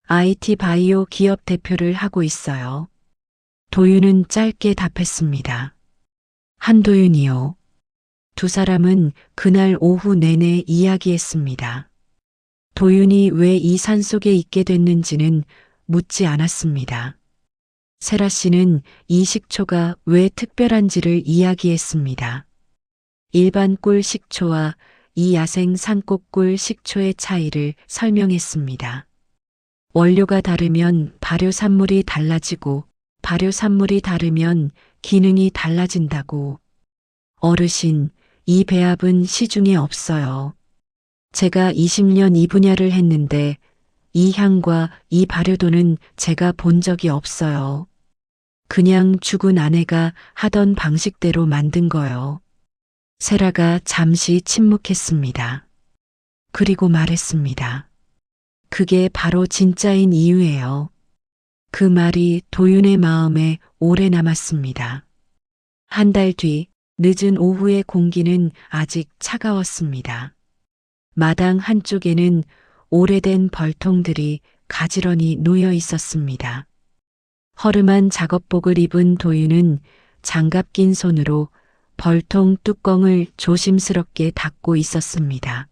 IT 바이오 기업 대표를 하고 있어요. 도윤은 짧게 답했습니다. 한도윤이요. 두 사람은 그날 오후 내내 이야기했습니다. 도윤이 왜 이 산속에 있게 됐는지는 묻지 않았습니다. 세라 씨는 이 식초가 왜 특별한지를 이야기했습니다. 일반 꿀 식초와 이 야생 산꼭꿀 식초의 차이를 설명했습니다. 원료가 다르면 발효산물이 달라지고 발효산물이 다르면 기능이 달라진다고. 어르신, 이 배합은 시중에 없어요. 제가 20년 이 분야를 했는데 이 향과 이 발효도는 제가 본 적이 없어요. 그냥 죽은 아내가 하던 방식대로 만든 거요. 세라가 잠시 침묵했습니다. 그리고 말했습니다. 그게 바로 진짜인 이유예요. 그 말이 도윤의 마음에 오래 남았습니다. 한 달 뒤 늦은 오후의 공기는 아직 차가웠습니다. 마당 한쪽에는 오래된 벌통들이 가지런히 놓여 있었습니다. 허름한 작업복을 입은 도윤은 장갑 낀 손으로 벌통 뚜껑을 조심스럽게 닫고 있었습니다.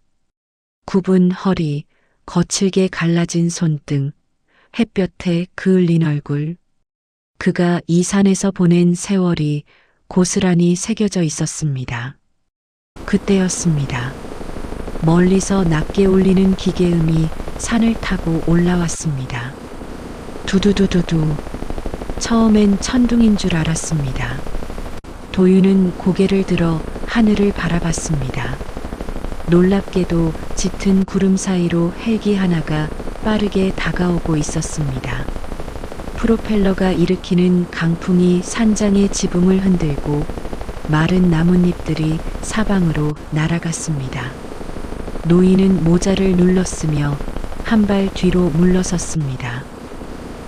굽은 허리, 거칠게 갈라진 손등, 햇볕에 그을린 얼굴. 그가 이 산에서 보낸 세월이 고스란히 새겨져 있었습니다. 그때였습니다. 멀리서 낮게 울리는 기계음이 산을 타고 올라왔습니다. 두두두두두. 처음엔 천둥인 줄 알았습니다. 도윤은 고개를 들어 하늘을 바라봤습니다. 놀랍게도 짙은 구름 사이로 헬기 하나가 빠르게 다가오고 있었습니다. 프로펠러가 일으키는 강풍이 산장의 지붕을 흔들고 마른 나뭇잎들이 사방으로 날아갔습니다. 노인은 모자를 눌렀으며 한 발 뒤로 물러섰습니다.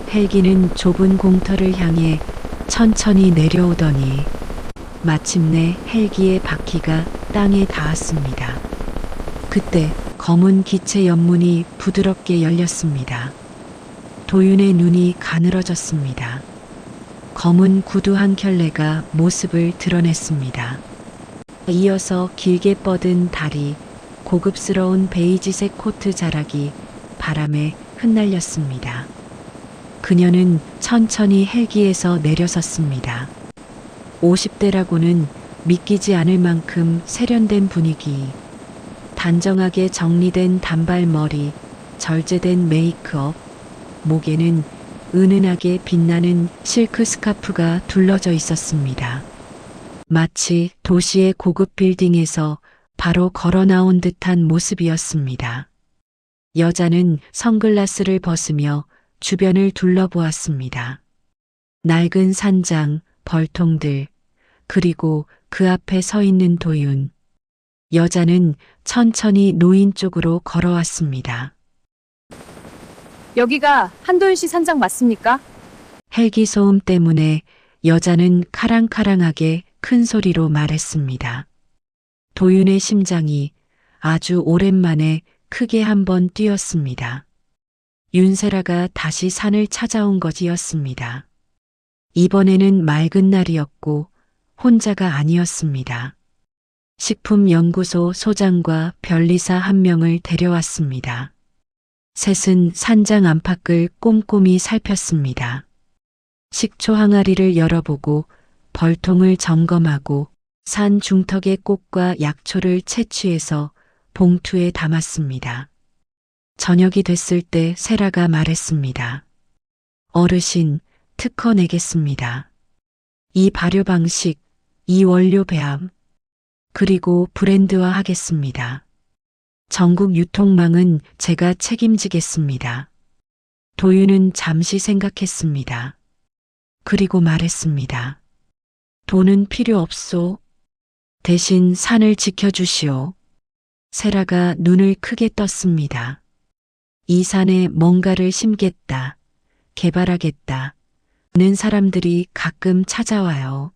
헬기는 좁은 공터를 향해 천천히 내려오더니 마침내 헬기의 바퀴가 땅에 닿았습니다. 그때 검은 기체 옆문이 부드럽게 열렸습니다. 도윤의 눈이 가늘어졌습니다. 검은 구두 한 켤레가 모습을 드러냈습니다. 이어서 길게 뻗은 다리, 고급스러운 베이지색 코트 자락이 바람에 흩날렸습니다. 그녀는 천천히 헬기에서 내려섰습니다. 50대라고는 믿기지 않을 만큼 세련된 분위기, 단정하게 정리된 단발머리, 절제된 메이크업, 목에는 은은하게 빛나는 실크 스카프가 둘러져 있었습니다. 마치 도시의 고급 빌딩에서 바로 걸어 나온 듯한 모습이었습니다. 여자는 선글라스를 벗으며 주변을 둘러보았습니다. 낡은 산장, 벌통들, 그리고 그 앞에 서 있는 도윤. 여자는 천천히 노인 쪽으로 걸어왔습니다. 여기가 한도윤 씨 산장 맞습니까? 헬기 소음 때문에 여자는 카랑카랑하게 큰 소리로 말했습니다. 도윤의 심장이 아주 오랜만에 크게 한번 뛰었습니다. 윤세라가 다시 산을 찾아온 것이었습니다. 이번에는 맑은 날이었고 혼자가 아니었습니다. 식품연구소 소장과 변리사 한 명을 데려왔습니다. 셋은 산장 안팎을 꼼꼼히 살폈습니다. 식초 항아리를 열어보고 벌통을 점검하고 산 중턱의 꽃과 약초를 채취해서 봉투에 담았습니다. 저녁이 됐을 때 세라가 말했습니다. 어르신, 특허 내겠습니다. 이 발효 방식, 이 원료 배합, 그리고 브랜드화 하겠습니다. 전국 유통망은 제가 책임지겠습니다. 도윤은 잠시 생각했습니다. 그리고 말했습니다. 돈은 필요 없소. 대신 산을 지켜주시오. 세라가 눈을 크게 떴습니다. 이 산에 뭔가를 심겠다, 개발하겠다 는 사람들이 가끔 찾아와요.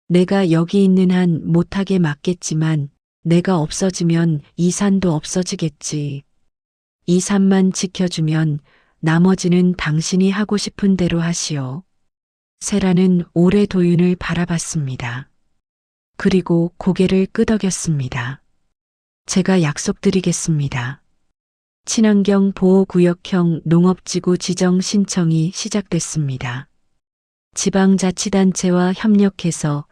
내가 여기 있는 한 못하게 막겠지만 내가 없어지면 이 산도 없어지겠지. 이 산만 지켜주면 나머지는 당신이 하고 싶은 대로 하시오. 세라는 오래 도윤을 바라봤습니다. 그리고 고개를 끄덕였습니다. 제가 약속드리겠습니다. 친환경 보호구역형 농업지구 지정 신청이 시작됐습니다. 지방자치단체와 협력해서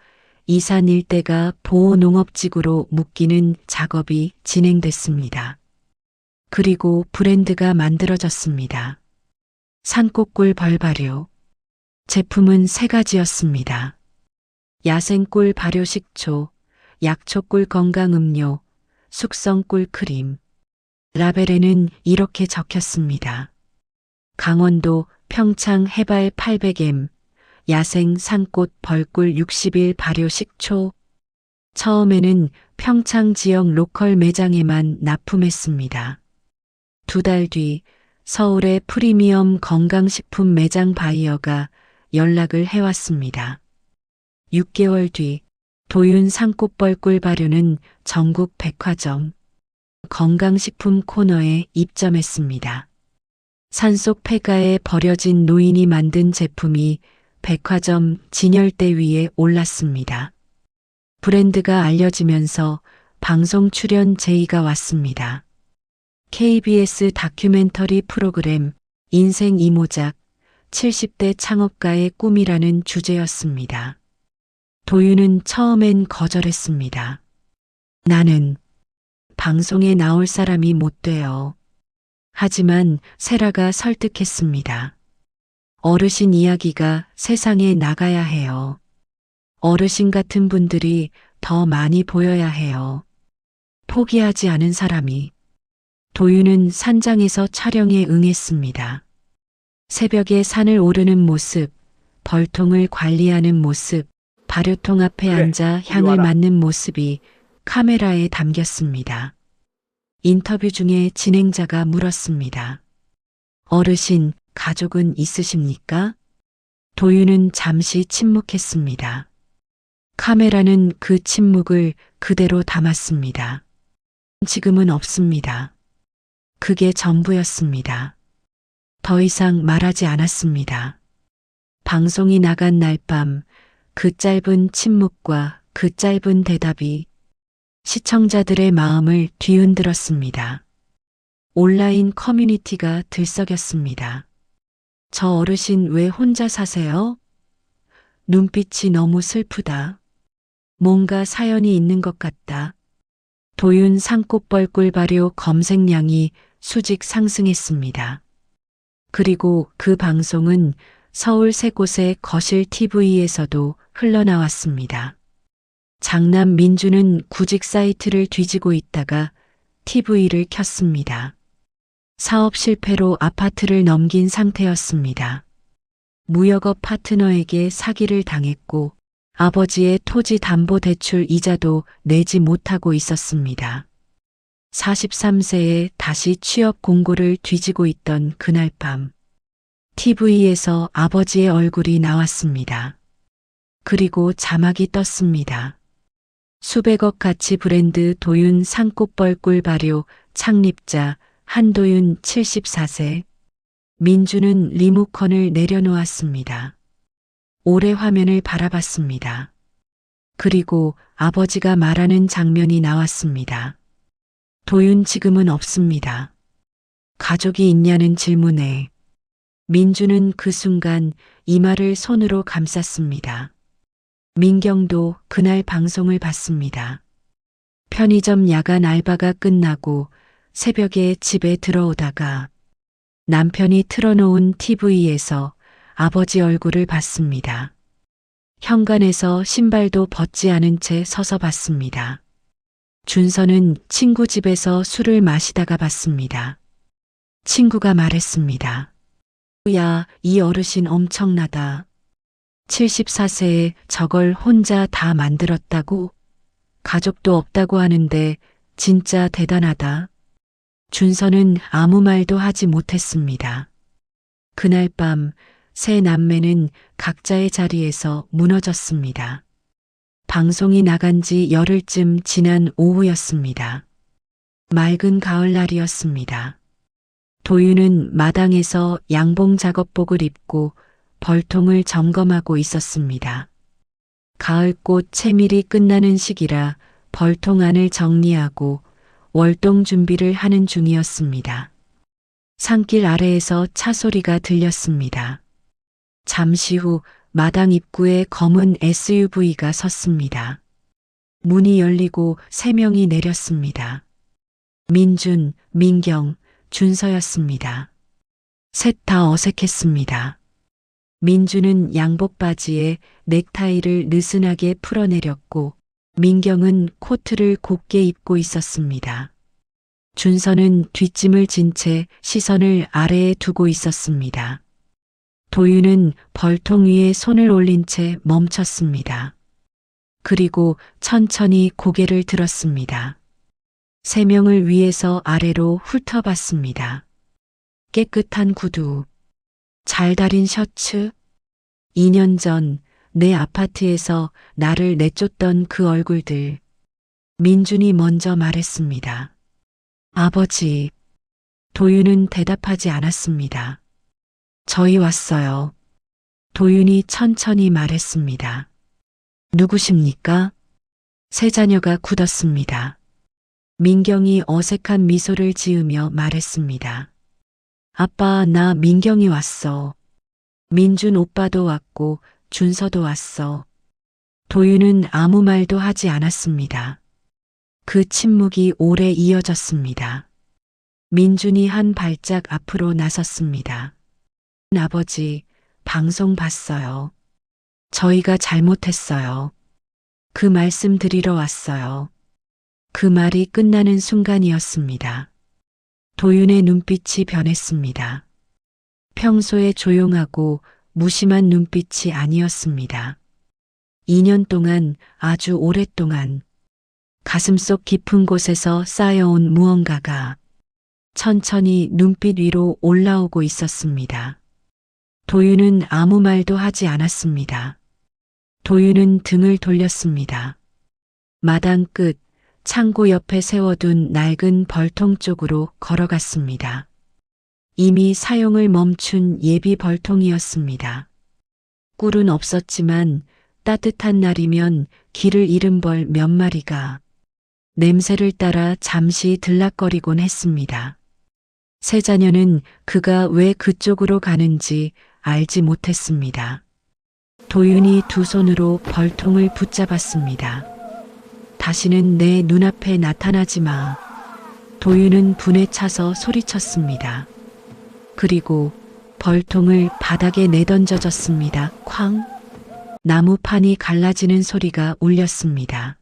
이산 일대가 보호농업지구로 묶이는 작업이 진행됐습니다. 그리고 브랜드가 만들어졌습니다. 산꽃꿀 벌발효. 제품은 세 가지였습니다. 야생꿀 발효 식초, 약초꿀 건강음료, 숙성꿀 크림. 라벨에는 이렇게 적혔습니다. 강원도 평창 해발 800m, 야생 산꽃 벌꿀 60일 발효 식초. 처음에는 평창 지역 로컬 매장에만 납품했습니다. 2달 뒤 서울의 프리미엄 건강식품 매장 바이어가 연락을 해왔습니다. 6개월 뒤 도윤 산꽃 벌꿀 발효는 전국 백화점, 건강식품 코너에 입점했습니다. 산속 폐가에 버려진 노인이 만든 제품이 백화점 진열대 위에 올랐습니다. 브랜드가 알려지면서 방송 출연 제의가 왔습니다. KBS 다큐멘터리 프로그램 인생 이모작 70대 창업가의 꿈이라는 주제였습니다. 도윤은 처음엔 거절했습니다. 나는 방송에 나올 사람이 못 돼요. 하지만 세라가 설득했습니다. 어르신 이야기가 세상에 나가야 해요. 어르신 같은 분들이 더 많이 보여야 해요. 포기하지 않은 사람이. 도윤은 산장에서 촬영에 응했습니다. 새벽에 산을 오르는 모습, 벌통을 관리하는 모습, 발효통 앞에 그래, 앉아 이리 향을 와라. 맡는 모습이 카메라에 담겼습니다. 인터뷰 중에 진행자가 물었습니다. 어르신, 가족은 있으십니까? 도윤은 잠시 침묵했습니다. 카메라는 그 침묵을 그대로 담았습니다. 지금은 없습니다. 그게 전부였습니다. 더 이상 말하지 않았습니다. 방송이 나간 날 밤 그 짧은 침묵과 그 짧은 대답이 시청자들의 마음을 뒤흔들었습니다. 온라인 커뮤니티가 들썩였습니다. 저 어르신 왜 혼자 사세요? 눈빛이 너무 슬프다. 뭔가 사연이 있는 것 같다. 도윤 산꽃벌꿀 발효 검색량이 수직 상승했습니다. 그리고 그 방송은 서울 세 곳의 거실 TV에서도 흘러나왔습니다. 장남 민주는 구직 사이트를 뒤지고 있다가 TV를 켰습니다. 사업 실패로 아파트를 넘긴 상태였습니다. 무역업 파트너에게 사기를 당했고 아버지의 토지 담보 대출 이자도 내지 못하고 있었습니다. 43세에 다시 취업 공고를 뒤지고 있던 그날 밤 TV에서 아버지의 얼굴이 나왔습니다. 그리고 자막이 떴습니다. 수백억 가치 브랜드 도윤 산꽃벌꿀 발효 창립자 한도윤 74세. 민주는 리모컨을 내려놓았습니다. 오래 화면을 바라봤습니다. 그리고 아버지가 말하는 장면이 나왔습니다. 도윤 지금은 없습니다. 가족이 있냐는 질문에 민주는 그 순간 이마를 손으로 감쌌습니다. 민경도 그날 방송을 봤습니다. 편의점 야간 알바가 끝나고 새벽에 집에 들어오다가 남편이 틀어놓은 TV에서 아버지 얼굴을 봤습니다. 현관에서 신발도 벗지 않은 채 서서 봤습니다. 준서는 친구 집에서 술을 마시다가 봤습니다. 친구가 말했습니다. 야, 이 어르신 엄청나다. 74세에 저걸 혼자 다 만들었다고? 가족도 없다고 하는데 진짜 대단하다. 준서는 아무 말도 하지 못했습니다. 그날 밤 세 남매는 각자의 자리에서 무너졌습니다. 방송이 나간 지 열흘쯤 지난 오후였습니다. 맑은 가을날이었습니다. 도윤은 마당에서 양봉 작업복을 입고 벌통을 점검하고 있었습니다. 가을꽃 채밀이 끝나는 시기라 벌통 안을 정리하고 월동 준비를 하는 중이었습니다. 산길 아래에서 차 소리가 들렸습니다. 잠시 후 마당 입구에 검은 SUV가 섰습니다. 문이 열리고 세 명이 내렸습니다. 민준, 민경, 준서였습니다. 셋 다 어색했습니다. 민준은 양복 바지에 넥타이를 느슨하게 풀어내렸고 민경은 코트를 곱게 입고 있었습니다. 준서는 뒷짐을 진 채 시선을 아래에 두고 있었습니다. 도윤은 벌통 위에 손을 올린 채 멈췄습니다. 그리고 천천히 고개를 들었습니다. 세 명을 위에서 아래로 훑어봤습니다. 깨끗한 구두, 잘 다린 셔츠, 2년 전 내 아파트에서 나를 내쫓던 그 얼굴들. 민준이 먼저 말했습니다. 아버지. 도윤은 대답하지 않았습니다. 저희 왔어요. 도윤이 천천히 말했습니다. 누구십니까? 세 자녀가 굳었습니다. 민경이 어색한 미소를 지으며 말했습니다. 아빠, 나 민경이 왔어. 민준 오빠도 왔고 준서도 왔어. 도윤은 아무 말도 하지 않았습니다. 그 침묵이 오래 이어졌습니다. 민준이 한 발짝 앞으로 나섰습니다. 아버지, 방송 봤어요. 저희가 잘못했어요. 그 말씀 드리러 왔어요. 그 말이 끝나는 순간이었습니다. 도윤의 눈빛이 변했습니다. 평소에 조용하고 무심한 눈빛이 아니었습니다. 2년 동안, 아주 오랫동안 가슴속 깊은 곳에서 쌓여온 무언가가 천천히 눈빛 위로 올라오고 있었습니다. 도윤은 아무 말도 하지 않았습니다. 도윤은 등을 돌렸습니다. 마당 끝 창고 옆에 세워둔 낡은 벌통 쪽으로 걸어갔습니다. 이미 사용을 멈춘 예비 벌통이었습니다. 꿀은 없었지만 따뜻한 날이면 길을 잃은 벌 몇 마리가 냄새를 따라 잠시 들락거리곤 했습니다. 세 자녀는 그가 왜 그쪽으로 가는지 알지 못했습니다. 도윤이 두 손으로 벌통을 붙잡았습니다. 다시는 내 눈앞에 나타나지 마. 도윤은 분에 차서 소리쳤습니다. 그리고 벌통을 바닥에 내던져졌습니다. 쾅! 나무판이 갈라지는 소리가 울렸습니다.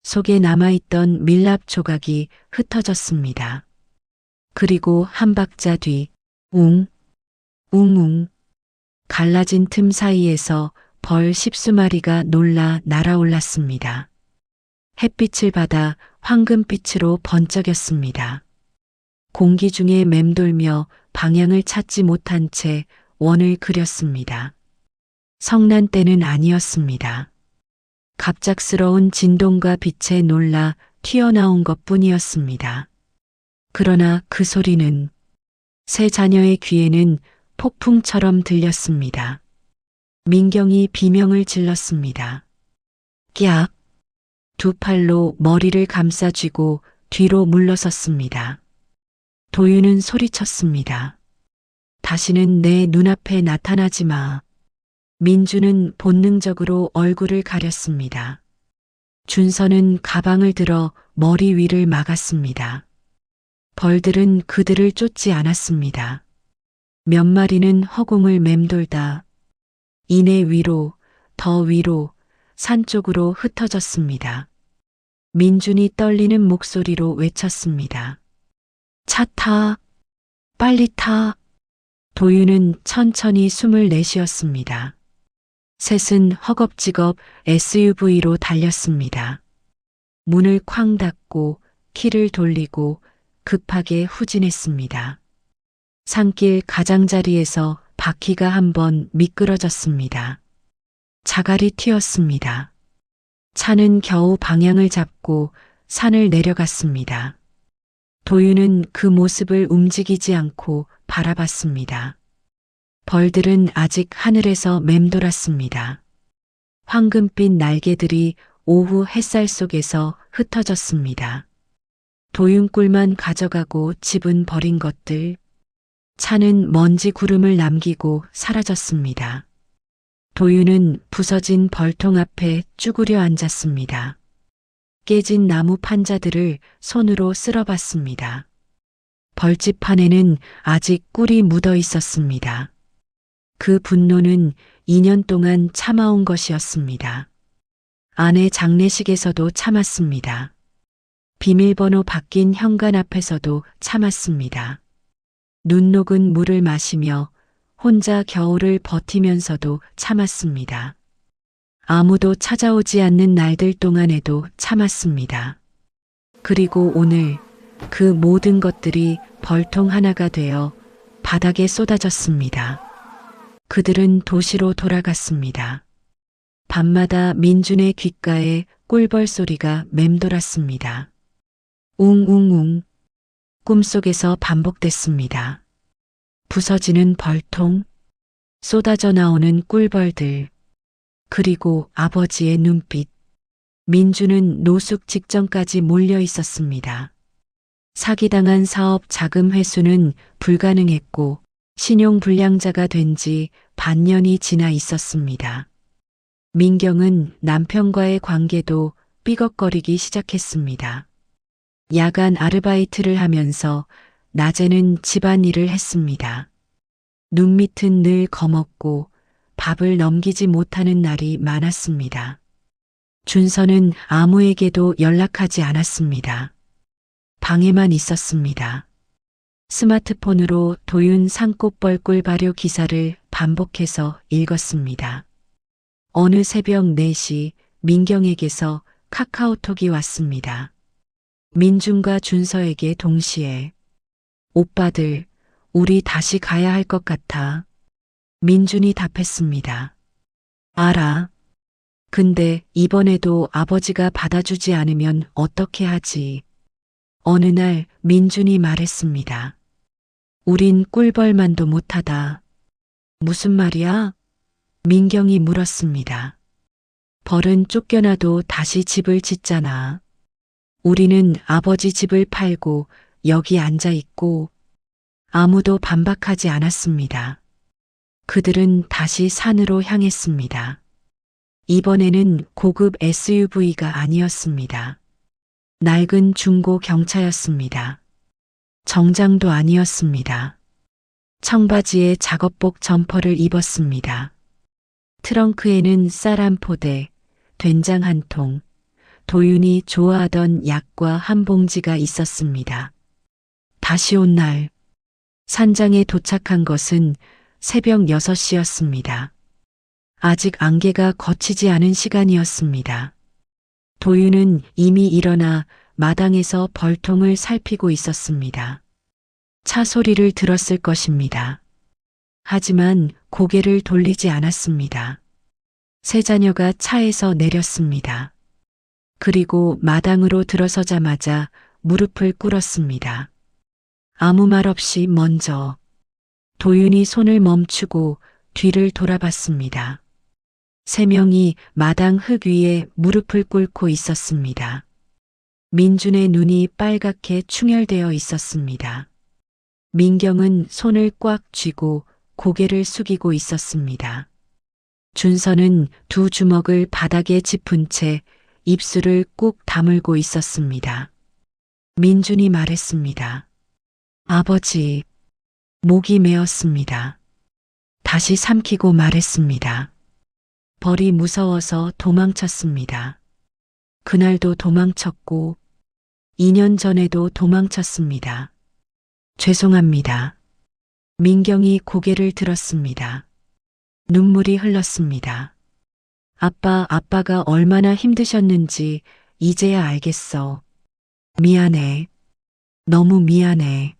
속에 남아있던 밀랍 조각이 흩어졌습니다. 그리고 한 박자 뒤, 웅, 웅웅. 갈라진 틈 사이에서 벌 10수마리가 놀라 날아올랐습니다. 햇빛을 받아 황금빛으로 번쩍였습니다. 공기 중에 맴돌며 방향을 찾지 못한 채 원을 그렸습니다. 성난 때는 아니었습니다. 갑작스러운 진동과 빛에 놀라 튀어나온 것뿐이었습니다. 그러나 그 소리는 세 자녀의 귀에는 폭풍처럼 들렸습니다. 민경이 비명을 질렀습니다. 깍! 두 팔로 머리를 감싸쥐고 뒤로 물러섰습니다. 도윤은 소리쳤습니다. 다시는 내 눈앞에 나타나지 마. 민주는 본능적으로 얼굴을 가렸습니다. 준서는 가방을 들어 머리 위를 막았습니다. 벌들은 그들을 쫓지 않았습니다. 몇 마리는 허공을 맴돌다 이내 위로, 더 위로, 산 쪽으로 흩어졌습니다. 민준이 떨리는 목소리로 외쳤습니다. 차 타! 빨리 타! 도윤은 천천히 숨을 내쉬었습니다. 셋은 허겁지겁 SUV로 달렸습니다. 문을 쾅 닫고 키를 돌리고 급하게 후진했습니다. 산길 가장자리에서 바퀴가 한번 미끄러졌습니다. 자갈이 튀었습니다. 차는 겨우 방향을 잡고 산을 내려갔습니다. 도윤은 그 모습을 움직이지 않고 바라봤습니다. 벌들은 아직 하늘에서 맴돌았습니다. 황금빛 날개들이 오후 햇살 속에서 흩어졌습니다. 도윤꿀만 가져가고 집은 버린 것들. 차는 먼지 구름을 남기고 사라졌습니다. 도윤은 부서진 벌통 앞에 쭈그려 앉았습니다. 깨진 나무 판자들을 손으로 쓸어봤습니다. 벌집 안에는 아직 꿀이 묻어 있었습니다. 그 분노는 2년 동안 참아온 것이었습니다. 아내 장례식에서도 참았습니다. 비밀번호 바뀐 현관 앞에서도 참았습니다. 눈 녹은 물을 마시며 혼자 겨울을 버티면서도 참았습니다. 아무도 찾아오지 않는 날들 동안에도 참았습니다. 그리고 오늘 그 모든 것들이 벌통 하나가 되어 바닥에 쏟아졌습니다. 그들은 도시로 돌아갔습니다. 밤마다 민준의 귓가에 꿀벌 소리가 맴돌았습니다. 웅웅웅. 꿈속에서 반복됐습니다. 부서지는 벌통, 쏟아져 나오는 꿀벌들, 그리고 아버지의 눈빛. 민주는 노숙 직전까지 몰려 있었습니다. 사기당한 사업 자금 회수는 불가능했고 신용불량자가 된 지 반년이 지나 있었습니다. 민경은 남편과의 관계도 삐걱거리기 시작했습니다. 야간 아르바이트를 하면서 낮에는 집안일을 했습니다. 눈밑은 늘 검었고 밥을 넘기지 못하는 날이 많았습니다. 준서는 아무에게도 연락하지 않았습니다. 방에만 있었습니다. 스마트폰으로 도윤 산꽃벌 꿀 발효 기사를 반복해서 읽었습니다. 어느 새벽 4시 민경에게서 카카오톡이 왔습니다. 민준과 준서에게 동시에 오빠들, 우리 다시 가야 할 것 같아. 민준이 답했습니다. 알아. 근데 이번에도 아버지가 받아주지 않으면 어떻게 하지? 어느 날 민준이 말했습니다. 우린 꿀벌만도 못하다. 무슨 말이야? 민경이 물었습니다. 벌은 쫓겨나도 다시 집을 짓잖아. 우리는 아버지 집을 팔고 여기 앉아 있고 아무도 반박하지 않았습니다. 그들은 다시 산으로 향했습니다. 이번에는 고급 SUV가 아니었습니다. 낡은 중고 경차였습니다. 정장도 아니었습니다. 청바지에 작업복 점퍼를 입었습니다. 트렁크에는 쌀 한 포대, 된장 한 통, 도윤이 좋아하던 약과 한 봉지가 있었습니다. 다시 온 날, 산장에 도착한 것은 새벽 6시였습니다. 아직 안개가 걷히지 않은 시간이었습니다. 도윤은 이미 일어나 마당에서 벌통을 살피고 있었습니다. 차 소리를 들었을 것입니다. 하지만 고개를 돌리지 않았습니다. 세 자녀가 차에서 내렸습니다. 그리고 마당으로 들어서자마자 무릎을 꿇었습니다. 아무 말 없이 먼저 도윤이 손을 멈추고 뒤를 돌아봤습니다. 세 명이 마당 흙 위에 무릎을 꿇고 있었습니다. 민준의 눈이 빨갛게 충혈되어 있었습니다. 민경은 손을 꽉 쥐고 고개를 숙이고 있었습니다. 준서는 두 주먹을 바닥에 짚은 채 입술을 꾹 다물고 있었습니다. 민준이 말했습니다. 아버지, 목이 메었습니다. 다시 삼키고 말했습니다. 벌이 무서워서 도망쳤습니다. 그날도 도망쳤고 2년 전에도 도망쳤습니다. 죄송합니다. 민경이 고개를 들었습니다. 눈물이 흘렀습니다. 아빠가 얼마나 힘드셨는지 이제야 알겠어. 미안해. 너무 미안해.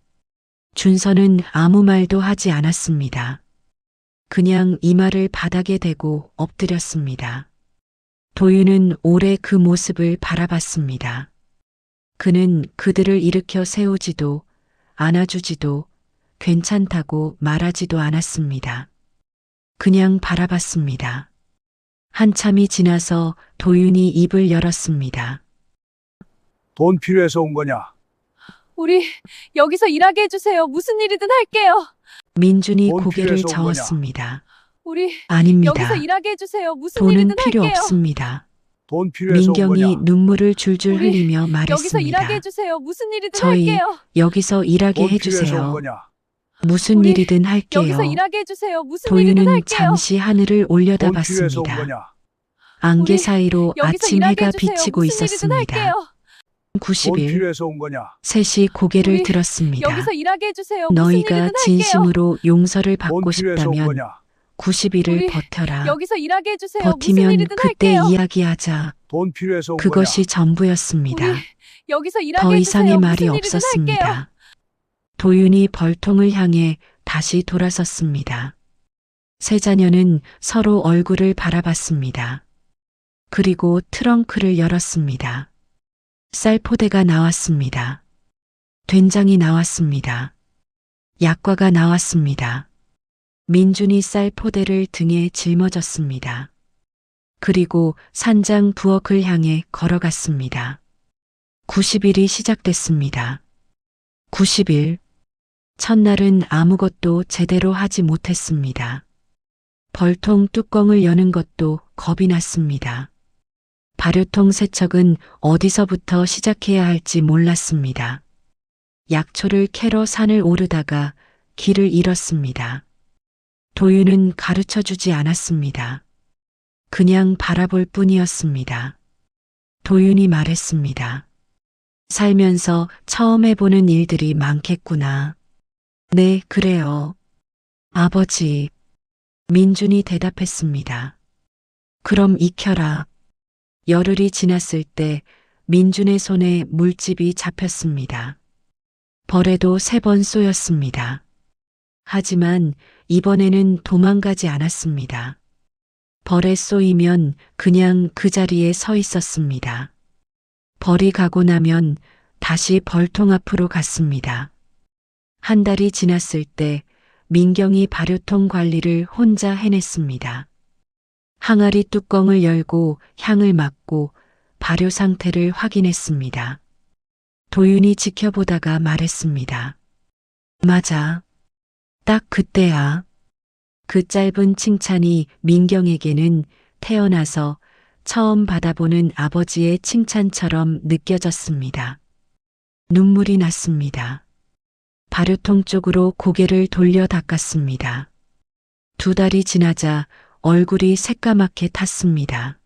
준서는 아무 말도 하지 않았습니다. 그냥 이마를 바닥에 대고 엎드렸습니다. 도윤은 오래 그 모습을 바라봤습니다. 그는 그들을 일으켜 세우지도 안아주지도 괜찮다고 말하지도 않았습니다. 그냥 바라봤습니다. 한참이 지나서 도윤이 입을 열었습니다. 돈 필요해서 온 거냐? 우리 여기서 일하게 해주세요. 무슨 일이든 할게요. 민준이 돈 고개를 필요해서 온 거냐? 저었습니다. 우리 아닙니다. 여기서 일하게 해주세요. 무슨 돈은 일이든 필요 할게요. 없습니다. 돈 필요해서 온 민경이 거냐? 눈물을 줄줄 우리 흘리며 여기서 일하게 말했습니다. 해주세요. 무슨 일이든 저희 할게요. 여기서 일하게 돈 필요해서 온 해주세요. 거냐? 무슨 우리 일이든 할게요. 여기서 일하게 해주세요. 무슨 일이든 도윤은 할게요. 잠시 하늘을 돈 필요해서 온 올려다봤습니다. 거냐? 안개 우리 사이로 여기서 아침 일하게 해가 해주세요. 비치고 무슨 일이든 있었습니다. 할게요. 돈 90일 필요해서 온 거냐? 셋이 고개를 우리 들었습니다. 여기서 일하게 해주세요. 무슨 너희가 일이든 할게요. 진심으로 용서를 돈 받고 필요해서 온 싶다면 거냐? 90일을 우리 버텨라. 여기서 일하게 해주세요. 무슨 버티면 일이든 그때 할게요. 이야기하자. 돈 필요해서 온 그것이 거냐? 전부였습니다. 우리 여기서 일하게 더 해주세요. 이상의 말이 무슨 일이든 할게요. 없었습니다. 도윤이 벌통을 향해 다시 돌아섰습니다. 세 자녀는 서로 얼굴을 바라봤습니다. 그리고 트렁크를 열었습니다. 쌀포대가 나왔습니다. 된장이 나왔습니다. 약과가 나왔습니다. 민준이 쌀포대를 등에 짊어졌습니다. 그리고 산장 부엌을 향해 걸어갔습니다. 90일이 시작됐습니다. 90일. 첫날은 아무것도 제대로 하지 못했습니다. 벌통 뚜껑을 여는 것도 겁이 났습니다. 발효통 세척은 어디서부터 시작해야 할지 몰랐습니다. 약초를 캐러 산을 오르다가 길을 잃었습니다. 도윤은 가르쳐 주지 않았습니다. 그냥 바라볼 뿐이었습니다. 도윤이 말했습니다. 살면서 처음 해보는 일들이 많겠구나. 네, 그래요. 아버지. 민준이 대답했습니다. 그럼 익혀라. 열흘이 지났을 때 민준의 손에 물집이 잡혔습니다. 벌에도 3번 쏘였습니다. 하지만 이번에는 도망가지 않았습니다. 벌에 쏘이면 그냥 그 자리에 서 있었습니다. 벌이 가고 나면 다시 벌통 앞으로 갔습니다. 한 달이 지났을 때 민경이 발효통 관리를 혼자 해냈습니다. 항아리 뚜껑을 열고 향을 맡고 발효 상태를 확인했습니다. 도윤이 지켜보다가 말했습니다. 맞아. 딱 그때야. 그 짧은 칭찬이 민경에게는 태어나서 처음 받아보는 아버지의 칭찬처럼 느껴졌습니다. 눈물이 났습니다. 발효통 쪽으로 고개를 돌려 닦았습니다. 2달이 지나자 얼굴이 새까맣게 탔습니다.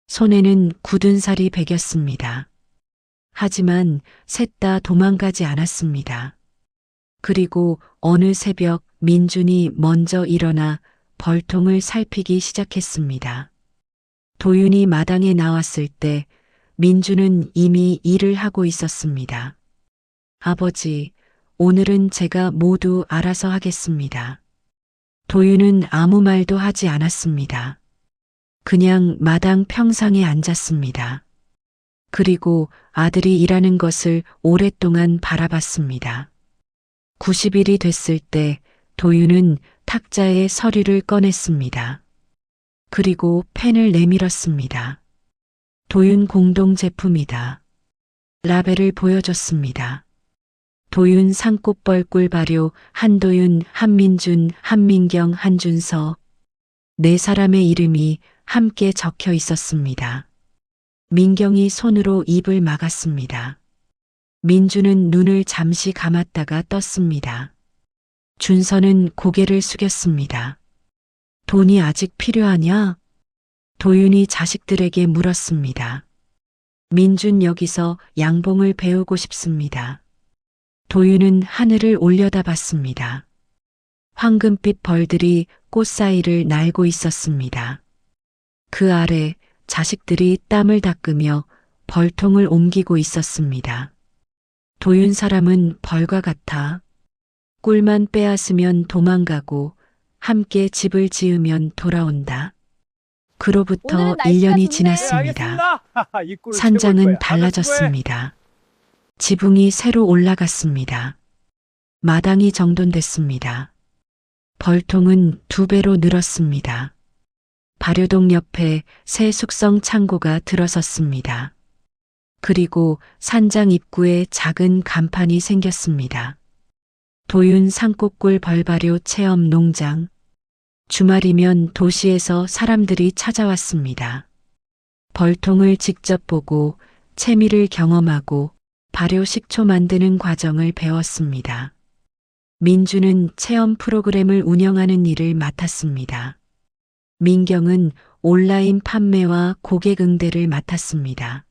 손에는 굳은 살이 배겼습니다. 하지만 셋 다 도망가지 않았습니다. 그리고 어느 새벽 민준이 먼저 일어나 벌통을 살피기 시작했습니다. 도윤이 마당에 나왔을 때 민준은 이미 일을 하고 있었습니다. 아버지, 오늘은 제가 모두 알아서 하겠습니다. 도윤은 아무 말도 하지 않았습니다. 그냥 마당 평상에 앉았습니다. 그리고 아들이 일하는 것을 오랫동안 바라봤습니다. 90일이 됐을 때 도윤은 탁자에 서류를 꺼냈습니다. 그리고 펜을 내밀었습니다. 도윤 공동 제품이다. 라벨을 보여줬습니다. 도윤 산꽃벌 꿀발효, 한도윤, 한민준, 한민경, 한준서. 네 사람의 이름이 함께 적혀 있었습니다. 민경이 손으로 입을 막았습니다. 민주는 눈을 잠시 감았다가 떴습니다. 준서는 고개를 숙였습니다. 돈이 아직 필요하냐? 도윤이 자식들에게 물었습니다. 민준 여기서 양봉을 배우고 싶습니다. 도윤은 하늘을 올려다봤습니다. 황금빛 벌들이 꽃 사이를 날고 있었습니다. 그 아래 자식들이 땀을 닦으며 벌통을 옮기고 있었습니다. 도윤 사람은 벌과 같아. 꿀만 빼앗으면 도망가고 함께 집을 지으면 돌아온다. 그로부터 오늘은 날씨가 1년이 좋네. 지났습니다. 이 꿀을 채울 산장은 거야. 달라졌습니다. 지붕이 새로 올라갔습니다. 마당이 정돈됐습니다. 벌통은 2배로 늘었습니다. 발효동 옆에 새 숙성 창고가 들어섰습니다. 그리고 산장 입구에 작은 간판이 생겼습니다. 도윤 산꽃꿀 벌발효 체험 농장. 주말이면 도시에서 사람들이 찾아왔습니다. 벌통을 직접 보고 채미를 경험하고 발효 식초 만드는 과정을 배웠습니다. 민주는 체험 프로그램을 운영하는 일을 맡았습니다. 민경은 온라인 판매와 고객 응대를 맡았습니다.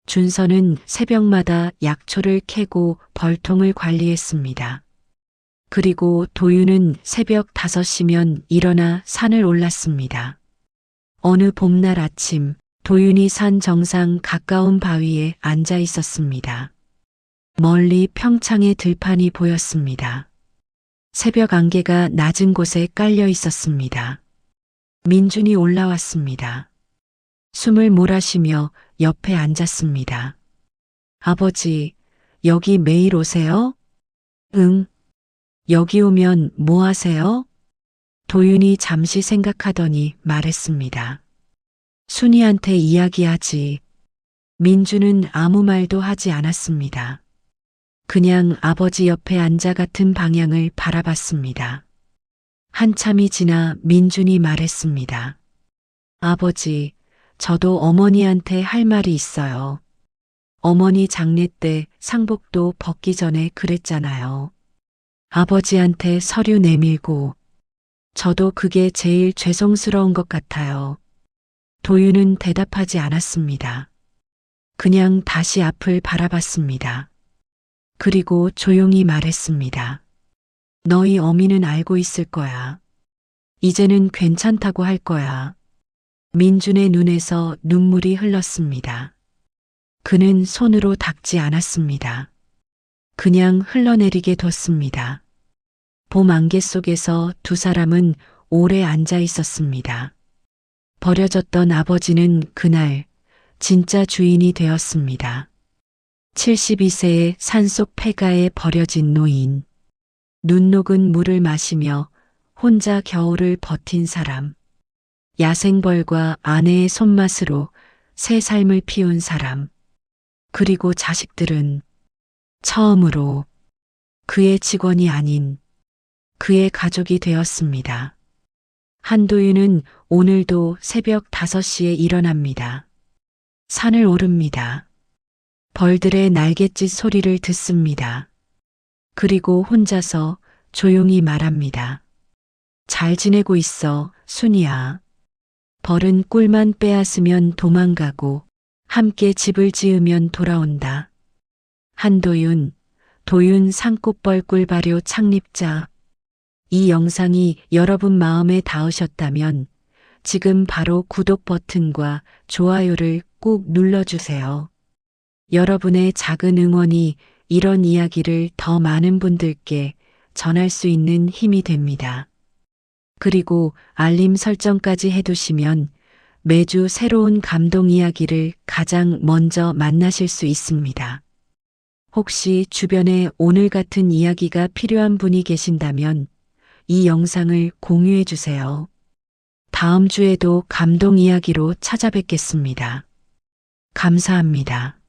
준서는 새벽마다 약초를 캐고 벌통을 관리했습니다. 그리고 도윤은 새벽 5시면 일어나 산을 올랐습니다. 어느 봄날 아침, 도윤이 산 정상 가까운 바위에 앉아 있었습니다. 멀리 평창의 들판이 보였습니다. 새벽 안개가 낮은 곳에 깔려 있었습니다. 민준이 올라왔습니다. 숨을 몰아쉬며 옆에 앉았습니다. 아버지, 여기 매일 오세요? 응. 여기 오면 뭐 하세요? 도윤이 잠시 생각하더니 말했습니다. 순이한테 이야기하지. 민주는 아무 말도 하지 않았습니다. 그냥 아버지 옆에 앉아 같은 방향을 바라봤습니다. 한참이 지나 민준이 말했습니다. 아버지, 저도 어머니한테 할 말이 있어요. 어머니 장례 때 상복도 벗기 전에 그랬잖아요. 아버지한테 서류 내밀고. 저도 그게 제일 죄송스러운 것 같아요. 도윤은 대답하지 않았습니다. 그냥 다시 앞을 바라봤습니다. 그리고 조용히 말했습니다. 너희 어미는 알고 있을 거야. 이제는 괜찮다고 할 거야. 민준의 눈에서 눈물이 흘렀습니다. 그는 손으로 닦지 않았습니다. 그냥 흘러내리게 뒀습니다. 봄 안개 속에서 2 사람은 오래 앉아 있었습니다. 버려졌던 아버지는 그날 진짜 주인이 되었습니다. 72세의 산속 폐가에 버려진 노인. 눈 녹은 물을 마시며 혼자 겨울을 버틴 사람. 야생벌과 아내의 손맛으로 새 삶을 피운 사람. 그리고 자식들은 처음으로 그의 직원이 아닌 그의 가족이 되었습니다. 한도윤은 오늘도 새벽 5시에 일어납니다. 산을 오릅니다. 벌들의 날갯짓 소리를 듣습니다. 그리고 혼자서 조용히 말합니다. 잘 지내고 있어, 순이야. 벌은 꿀만 빼앗으면 도망가고 함께 집을 지으면 돌아온다. 한도윤, 도윤 산꽃벌 꿀발효 창립자. 이 영상이 여러분 마음에 닿으셨다면 지금 바로 구독 버튼과 좋아요를 꾹 눌러주세요. 여러분의 작은 응원이 이런 이야기를 더 많은 분들께 전할 수 있는 힘이 됩니다. 그리고 알림 설정까지 해두시면 매주 새로운 감동 이야기를 가장 먼저 만나실 수 있습니다. 혹시 주변에 오늘 같은 이야기가 필요한 분이 계신다면 이 영상을 공유해 주세요. 다음 주에도 감동 이야기로 찾아뵙겠습니다. 감사합니다.